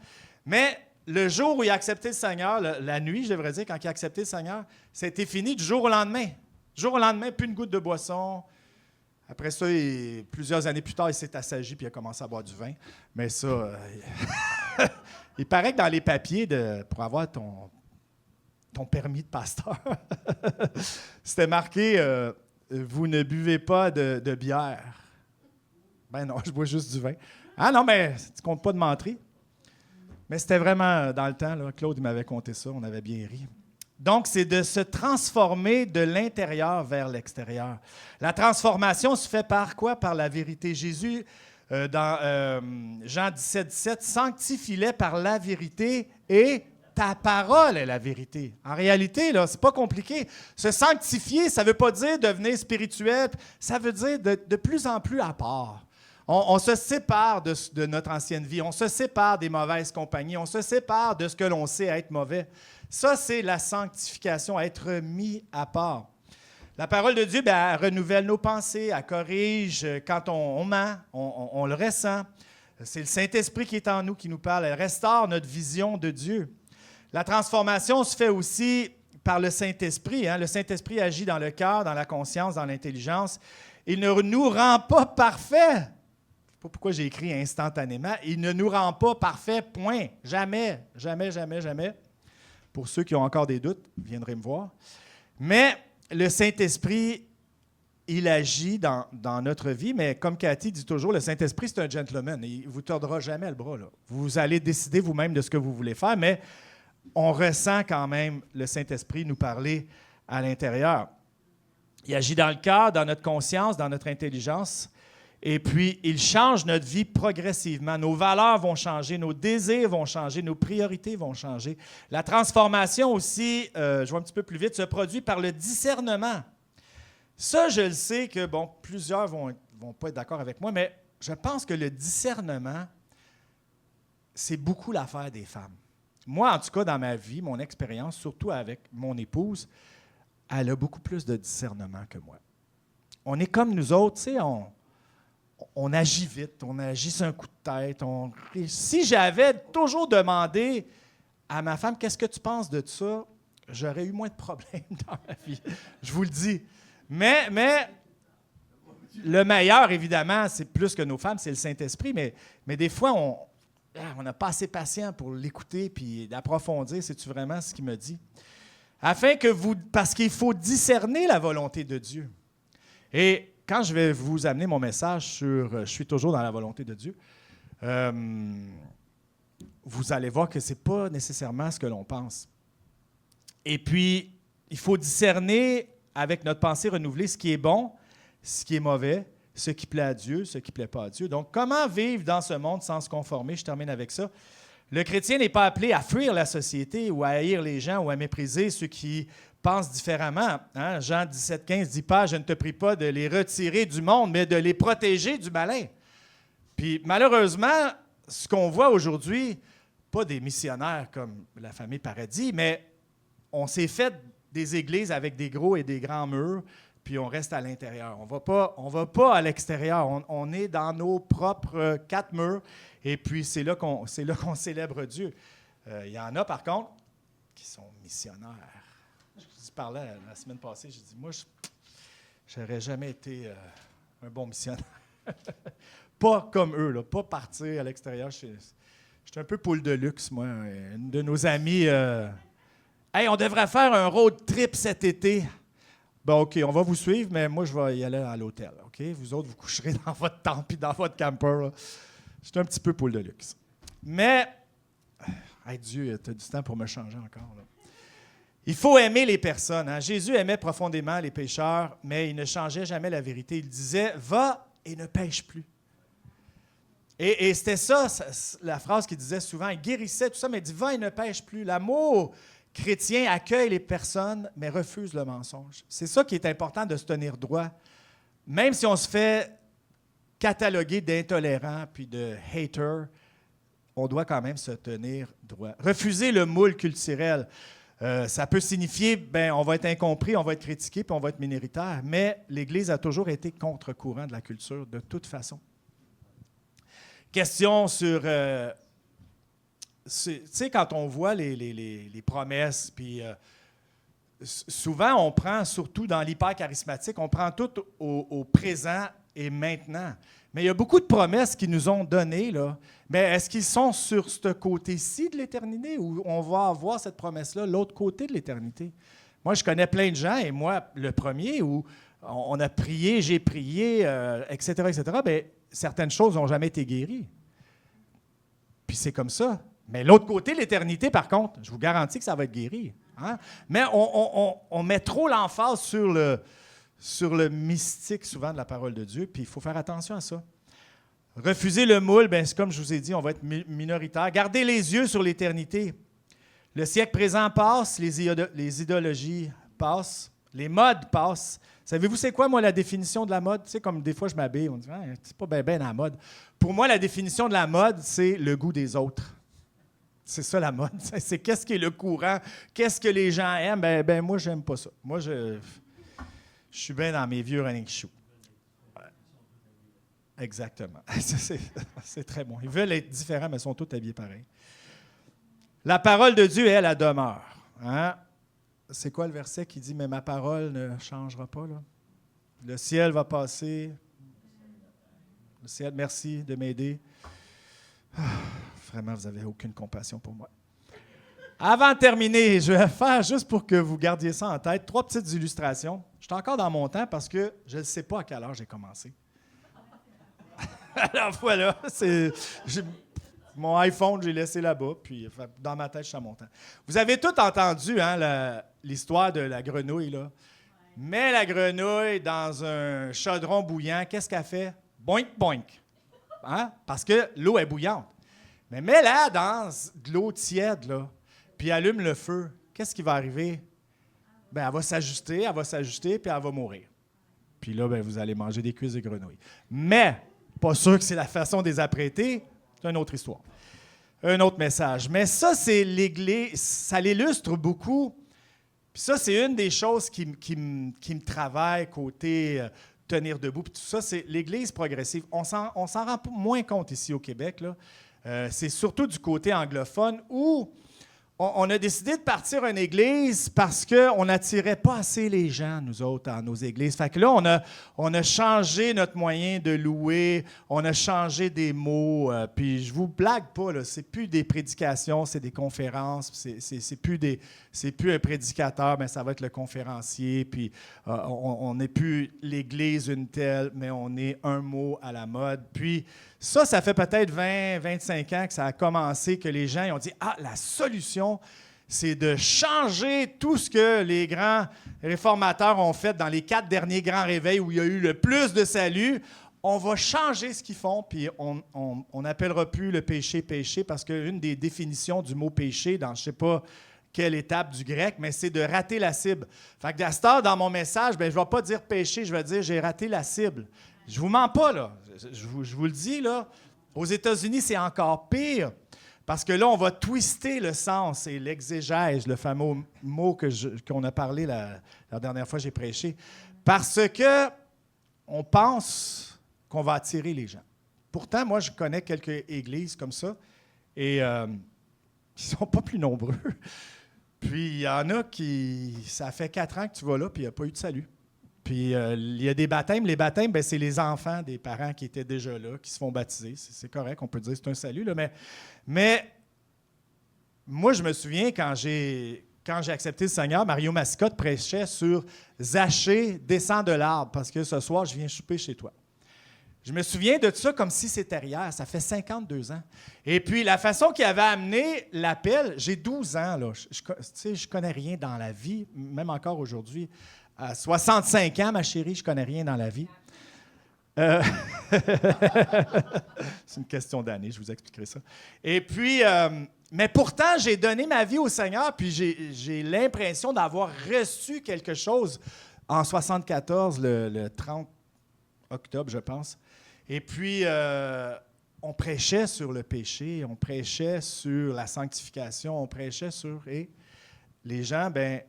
Mais... le jour où il a accepté le Seigneur, la nuit, je devrais dire, quand il a accepté le Seigneur, c'était fini du jour au lendemain. Du jour au lendemain, plus une goutte de boisson. Après ça, plusieurs années plus tard, il s'est assagi puis il a commencé à boire du vin. Mais ça, il paraît que dans les papiers pour avoir ton permis de pasteur, c'était marqué vous ne buvez pas de bière. Ben non, je bois juste du vin. Ah non, mais tu comptes pas de menterie. Mais c'était vraiment, dans le temps, là, Claude il m'avait conté ça, on avait bien ri. Donc, c'est de se transformer de l'intérieur vers l'extérieur. La transformation se fait par quoi? Par la vérité. Jésus, dans Jean 17, sanctifie-les par la vérité et ta parole est la vérité. En réalité, là, c'est pas compliqué. Se sanctifier, ça ne veut pas dire devenir spirituel, ça veut dire de plus en plus à part. On se sépare de notre ancienne vie, on se sépare des mauvaises compagnies, on se sépare de ce que l'on sait être mauvais. Ça, c'est la sanctification, être mis à part. La parole de Dieu, elle renouvelle nos pensées, elle corrige. Quand on ment, on le ressent. C'est le Saint-Esprit qui est en nous, qui nous parle. Elle restaure notre vision de Dieu. La transformation se fait aussi par le Saint-Esprit. Le Saint-Esprit agit dans le cœur, dans la conscience, dans l'intelligence. Il ne nous rend pas parfaits. Je ne sais pas pourquoi j'ai écrit instantanément. Il ne nous rend pas parfaits, point. Jamais, jamais, jamais, jamais. Pour ceux qui ont encore des doutes, vous viendrez me voir. Mais le Saint-Esprit, il agit dans notre vie, mais comme Cathy dit toujours, le Saint-Esprit, c'est un gentleman. Il ne vous tordra jamais le bras, là. Vous allez décider vous-même de ce que vous voulez faire, mais on ressent quand même le Saint-Esprit nous parler à l'intérieur. Il agit dans le cœur, dans notre conscience, dans notre intelligence, et puis il change notre vie progressivement. Nos valeurs vont changer, nos désirs vont changer, nos priorités vont changer. La transformation aussi, je vais un petit peu plus vite, se produit par le discernement. Ça, je le sais que, plusieurs vont pas être d'accord avec moi, mais je pense que le discernement, c'est beaucoup l'affaire des femmes. Moi, en tout cas, dans ma vie, mon expérience, surtout avec mon épouse, elle a beaucoup plus de discernement que moi. On est comme nous autres, tu sais, on agit vite, on agit sur un coup de tête. Si j'avais toujours demandé à ma femme, qu'est-ce que tu penses de ça, j'aurais eu moins de problèmes dans ma vie. Je vous le dis. Mais le meilleur, évidemment, c'est plus que nos femmes, c'est le Saint-Esprit. Mais des fois, on n'a pas assez patient pour l'écouter puis d'approfondir, c'est-tu vraiment ce qu'il me dit? Parce qu'il faut discerner la volonté de Dieu. Et quand je vais vous amener mon message sur « Je suis toujours dans la volonté de Dieu », vous allez voir que ce n'est pas nécessairement ce que l'on pense. Et puis, il faut discerner avec notre pensée renouvelée ce qui est bon, ce qui est mauvais, ce qui plaît à Dieu, ce qui ne plaît pas à Dieu. Donc, comment vivre dans ce monde sans se conformer? Je termine avec ça. Le chrétien n'est pas appelé à fuir la société ou à haïr les gens ou à mépriser ceux qui pensent différemment. Jean 17,15 dit pas « Je ne te prie pas de les retirer du monde, mais de les protéger du malin. » Puis malheureusement, ce qu'on voit aujourd'hui, pas des missionnaires comme la famille Paradis, mais on s'est fait des églises avec des gros et des grands murs, puis on reste à l'intérieur. On va pas à l'extérieur. On est dans nos propres quatre murs, et puis c'est là qu'on célèbre Dieu. Il y en a, par contre, qui sont missionnaires. Je parlais la semaine passée, j'ai dit, moi, je n'aurais jamais été un bon missionnaire. Pas comme eux, là, pas partir à l'extérieur. J'étais un peu poule de luxe, moi. Une de nos amies... Hey, on devrait faire un road trip cet été. Bon, OK, on va vous suivre, mais moi, je vais y aller à l'hôtel. OK? Vous autres, vous coucherez dans votre tente puis dans votre camper. J'étais un petit peu poule de luxe. Mais, hey, Dieu, tu as du temps pour me changer encore, là. Il faut aimer les personnes. Jésus aimait profondément les pécheurs, mais il ne changeait jamais la vérité. Il disait « Va et ne pêche plus ». Et c'était ça, la phrase qu'il disait souvent. Il guérissait tout ça, mais il dit « Va et ne pêche plus ». L'amour chrétien accueille les personnes, mais refuse le mensonge. C'est ça qui est important de se tenir droit. Même si on se fait cataloguer d'intolérants puis de haters, on doit quand même se tenir droit. Refuser le moule culturel. Ça peut signifier, on va être incompris, on va être critiqué, puis on va être minoritaire, mais l'Église a toujours été contre-courant de la culture, de toute façon. Question sur... tu sais, quand on voit les promesses, puis souvent, on prend, surtout dans l'hyper-charismatique, on prend tout au présent et maintenant. Mais il y a beaucoup de promesses qui nous ont données, là. Mais est-ce qu'ils sont sur ce côté-ci de l'éternité ou on va avoir cette promesse-là l'autre côté de l'éternité? Moi, je connais plein de gens, et moi, le premier, où on a prié, j'ai prié, etc., etc., bien, certaines choses n'ont jamais été guéries. Puis c'est comme ça. Mais l'autre côté de l'éternité, par contre, je vous garantis que ça va être guéri. Hein? Mais on met trop l'emphase sur le mystique, souvent, de la parole de Dieu, puis il faut faire attention à ça. Refuser le moule, c'est comme je vous ai dit, on va être minoritaire. Gardez les yeux sur l'éternité. Le siècle présent passe, les idéologies passent, les modes passent. Savez-vous c'est quoi, moi, la définition de la mode? Tu sais, comme des fois, je m'habille, on dit « c'est pas bien la mode ». Pour moi, la définition de la mode, c'est le goût des autres. C'est ça, la mode. C'est qu'est-ce qui est le courant, qu'est-ce que les gens aiment. Moi, j'aime pas ça. Moi, Je suis bien dans mes vieux running shoes. Ouais. Exactement. C'est très bon. Ils veulent être différents, mais ils sont tous habillés pareil. La parole de Dieu, elle demeure. Hein? C'est quoi le verset qui dit « Mais ma parole ne changera pas? » là? Le ciel va passer. Le ciel, merci de m'aider. Vraiment, vous n'avez aucune compassion pour moi. Avant de terminer, je vais faire, juste pour que vous gardiez ça en tête, 3 petites illustrations. Je suis encore dans mon temps parce que je ne sais pas à quelle heure j'ai commencé. Alors voilà, mon iPhone, j'ai laissé là-bas, puis dans ma tête, je suis à mon temps. Vous avez tous entendu l'histoire de la grenouille, là. Mais la grenouille dans un chaudron bouillant, qu'est-ce qu'elle fait? Boink, boink. Hein? Parce que l'eau est bouillante. Mais mets-la dans de l'eau tiède, là, puis allume le feu. Qu'est-ce qui va arriver? Bien, elle va s'ajuster, puis elle va mourir. Puis là, bien, vous allez manger des cuisses de grenouille. Mais, pas sûr que c'est la façon de les apprêter. C'est une autre histoire. Un autre message. Mais ça, c'est l'Église. Ça l'illustre beaucoup. Puis ça, c'est une des choses qui me travaille côté tenir debout. Puis tout ça, c'est l'Église progressive. On s'en rend moins compte ici au Québec, là. C'est surtout du côté anglophone où on a décidé de partir une église parce qu'on n'attirait pas assez les gens, nous autres, dans nos églises. Fait que là, on a changé notre moyen de louer, on a changé des mots, puis je vous blague pas, là, c'est plus des prédications, c'est des conférences, c'est plus un prédicateur, mais ça va être le conférencier, puis on n'est plus l'église une telle, mais on est un mot à la mode. Puis ça fait peut-être 20, 25 ans que ça a commencé, que les gens ils ont dit « Ah, la solution, c'est de changer tout ce que les grands réformateurs ont fait dans les 4 derniers grands réveils où il y a eu le plus de salut. On va changer ce qu'ils font, puis on n'appellera plus le péché péché, parce qu'une des définitions du mot péché, dans je ne sais pas quelle étape du grec, mais c'est de rater la cible. Fait que d'Astor, dans mon message, je ne vais pas dire péché, je vais dire j'ai raté la cible. Je ne vous mens pas, là. Je vous le dis, là. Aux États-Unis, c'est encore pire. Parce que là, on va twister le sens et l'exégèse, le fameux mot qu'on a parlé la dernière fois que j'ai prêché. Parce que on pense qu'on va attirer les gens. Pourtant, moi, je connais quelques églises comme ça et qui ne sont pas plus nombreux. Puis, il y en a qui... Ça fait 4 ans que tu vas là, puis il n'y a pas eu de salut. Puis, il y a des baptêmes. Les baptêmes, bien, c'est les enfants des parents qui étaient déjà là, qui se font baptiser. C'est correct, on peut dire que c'est un salut, là, mais moi, je me souviens, quand j'ai accepté le Seigneur, Mario Mascotte prêchait sur « Zachée, descends de l'arbre, parce que ce soir, je viens souper chez toi ». Je me souviens de ça comme si c'était hier. Ça fait 52 ans. Et puis, la façon qu'il avait amené l'appel, j'ai 12 ans, là. Je connais rien dans la vie, même encore aujourd'hui. À 65 ans, ma chérie, je connais rien dans la vie. C'est une question d'année, je vous expliquerai ça. Et puis, mais pourtant, j'ai donné ma vie au Seigneur, puis j'ai l'impression d'avoir reçu quelque chose en 74, le 30 octobre, je pense. Et puis, on prêchait sur le péché, on prêchait sur la sanctification, on prêchait sur... Et les gens, bien,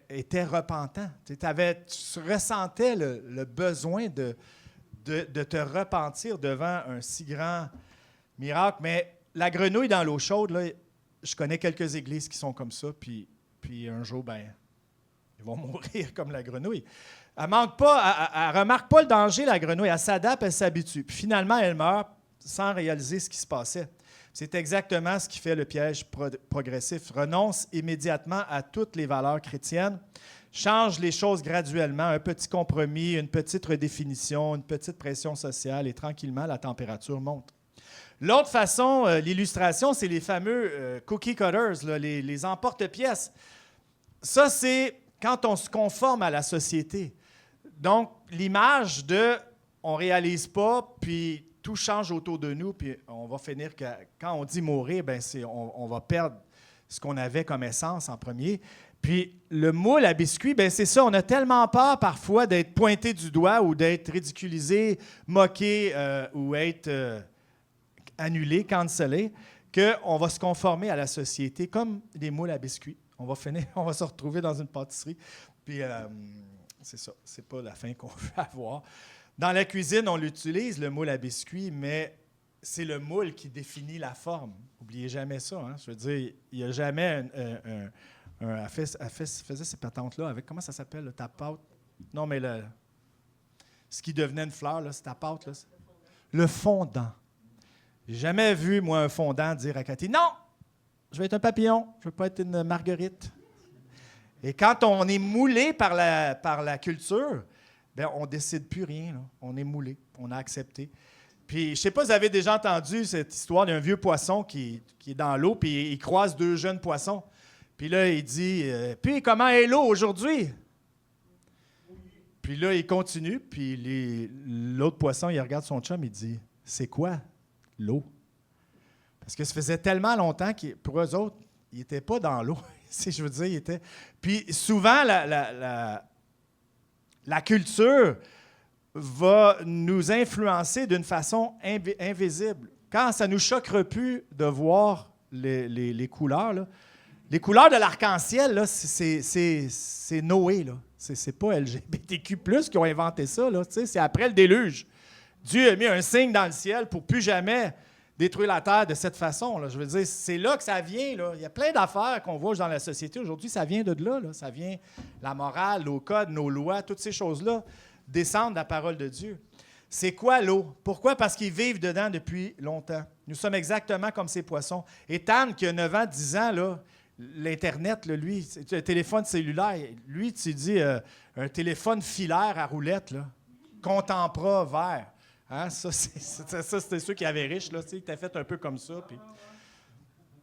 étaient repentants. Tu ressentais le besoin de te repentir devant un si grand miracle. Mais la grenouille dans l'eau chaude, là, je connais quelques églises qui sont comme ça, puis un jour, ben, ils vont mourir comme la grenouille. Elle ne remarque pas le danger, la grenouille. Elle s'adapte, elle s'habitue. Puis finalement, elle meurt sans réaliser ce qui se passait. C'est exactement ce qui fait le piège progressif. Renonce immédiatement à toutes les valeurs chrétiennes, change les choses graduellement, un petit compromis, une petite redéfinition, une petite pression sociale, et tranquillement, la température monte. L'autre façon, l'illustration, c'est les fameux cookie cutters, là, les emporte-pièces. Ça, c'est quand on se conforme à la société. Donc, l'image de « on ne réalise pas », puis tout change autour de nous, puis on va finir que, quand on dit mourir, bien, on va perdre ce qu'on avait comme essence en premier. Puis le moule à biscuits, bien, c'est ça, on a tellement peur parfois d'être pointé du doigt ou d'être ridiculisé, moqué ou être annulé, cancellé, qu'on va se conformer à la société comme des moules à biscuits. On va se retrouver dans une pâtisserie. Puis, c'est ça. C'est pas la fin qu'on veut avoir. Dans la cuisine, on l'utilise, le moule à biscuits, mais c'est le moule qui définit la forme. N'oubliez jamais ça. Hein? Je veux dire, il n'y a jamais elle faisait ces patentes-là avec, comment ça s'appelle, ta pâte? Non, mais ce qui devenait une fleur, là, c'est ta pâte. Là. Le fondant. J'ai jamais vu, moi, un fondant dire à Cathy, non, je vais être un papillon, je ne veux pas être une marguerite. Et quand on est moulé par la culture, bien, on ne décide plus rien. Là. On est moulé, on a accepté. Puis, je ne sais pas si vous avez déjà entendu cette histoire d'un vieux poisson qui est dans l'eau, puis il croise deux jeunes poissons. Puis là, il dit, puis comment est l'eau aujourd'hui? Puis là, il continue, puis l'autre poisson, il regarde son chum, il dit, c'est quoi l'eau? Parce que ça faisait tellement longtemps que pour eux autres, ils n'étaient pas dans l'eau. Si je veux dire, ils étaient. Puis souvent, la culture va nous influencer d'une façon invisible. Quand ça ne nous choquera plus de voir les couleurs, là, les couleurs de l'arc-en-ciel, là, c'est Noé. Là. C'est pas LGBTQ+, qui ont inventé ça. Là, c'est après le déluge. Dieu a mis un signe dans le ciel pour plus jamais détruire la terre de cette façon. Là. Je veux dire, c'est là que ça vient. Là. Il y a plein d'affaires qu'on voit dans la société aujourd'hui. Ça vient de là. Ça vient la morale, nos codes, nos lois, toutes ces choses-là descendent de la parole de Dieu. C'est quoi l'eau? Pourquoi? Parce qu'ils vivent dedans depuis longtemps. Nous sommes exactement comme ces poissons. Et Tan, qui a 9 ans, 10 ans, là, l'Internet, là, lui, c'est un téléphone cellulaire. Lui, tu dis un téléphone filaire à roulette, là, Contempra vert. Hein? Ça, c'était ceux qui avaient riche. Là, il t'a fait un peu comme ça. Puis...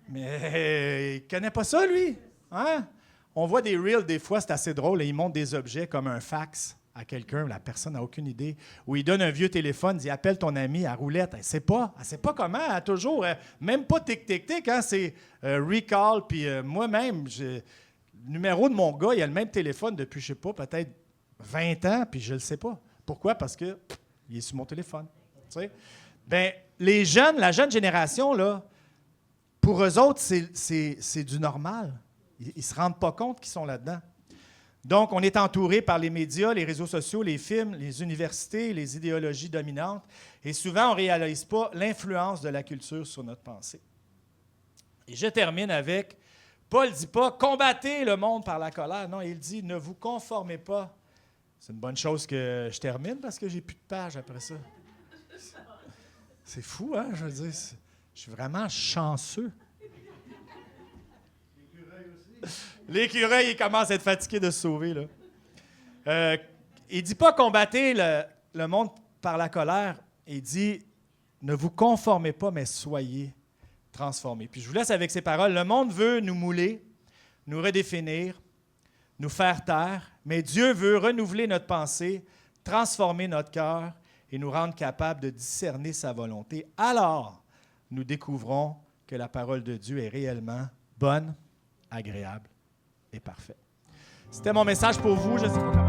Mais il ne connaît pas ça, lui. Hein? On voit des reels, des fois, c'est assez drôle. Et ils montrent des objets comme un fax à quelqu'un. La personne n'a aucune idée. Ou il donne un vieux téléphone, il dit « Appelle ton ami à roulette ». Elle ne sait pas comment. Elle a toujours, même pas tic-tic-tic. Hein? C'est recall. Puis moi-même, le numéro de mon gars, il a le même téléphone depuis, je ne sais pas, peut-être 20 ans, puis je ne le sais pas. Pourquoi? Parce que il est sur mon téléphone. Bien, les jeunes, la jeune génération, là, pour eux autres, c'est du normal. Ils ne se rendent pas compte qu'ils sont là-dedans. Donc, on est entouré par les médias, les réseaux sociaux, les films, les universités, les idéologies dominantes. Et souvent, on ne réalise pas l'influence de la culture sur notre pensée. Et je termine avec, Paul ne dit pas « combattez le monde par la colère ». Non, il dit « ne vous conformez pas ». C'est une bonne chose que je termine parce que j'ai plus de pages après ça. C'est fou, hein? Je veux dire, je suis vraiment chanceux. L'écureuil, il commence à être fatigué de se sauver, là. Il ne dit pas combattez le monde par la colère. Il dit ne vous conformez pas, mais soyez transformés. Puis je vous laisse avec ces paroles. Le monde veut nous mouler, nous redéfinir, nous faire taire, mais Dieu veut renouveler notre pensée, transformer notre cœur et nous rendre capables de discerner sa volonté. Alors, nous découvrons que la parole de Dieu est réellement bonne, agréable et parfaite. C'était mon message pour vous. Je sais pas comment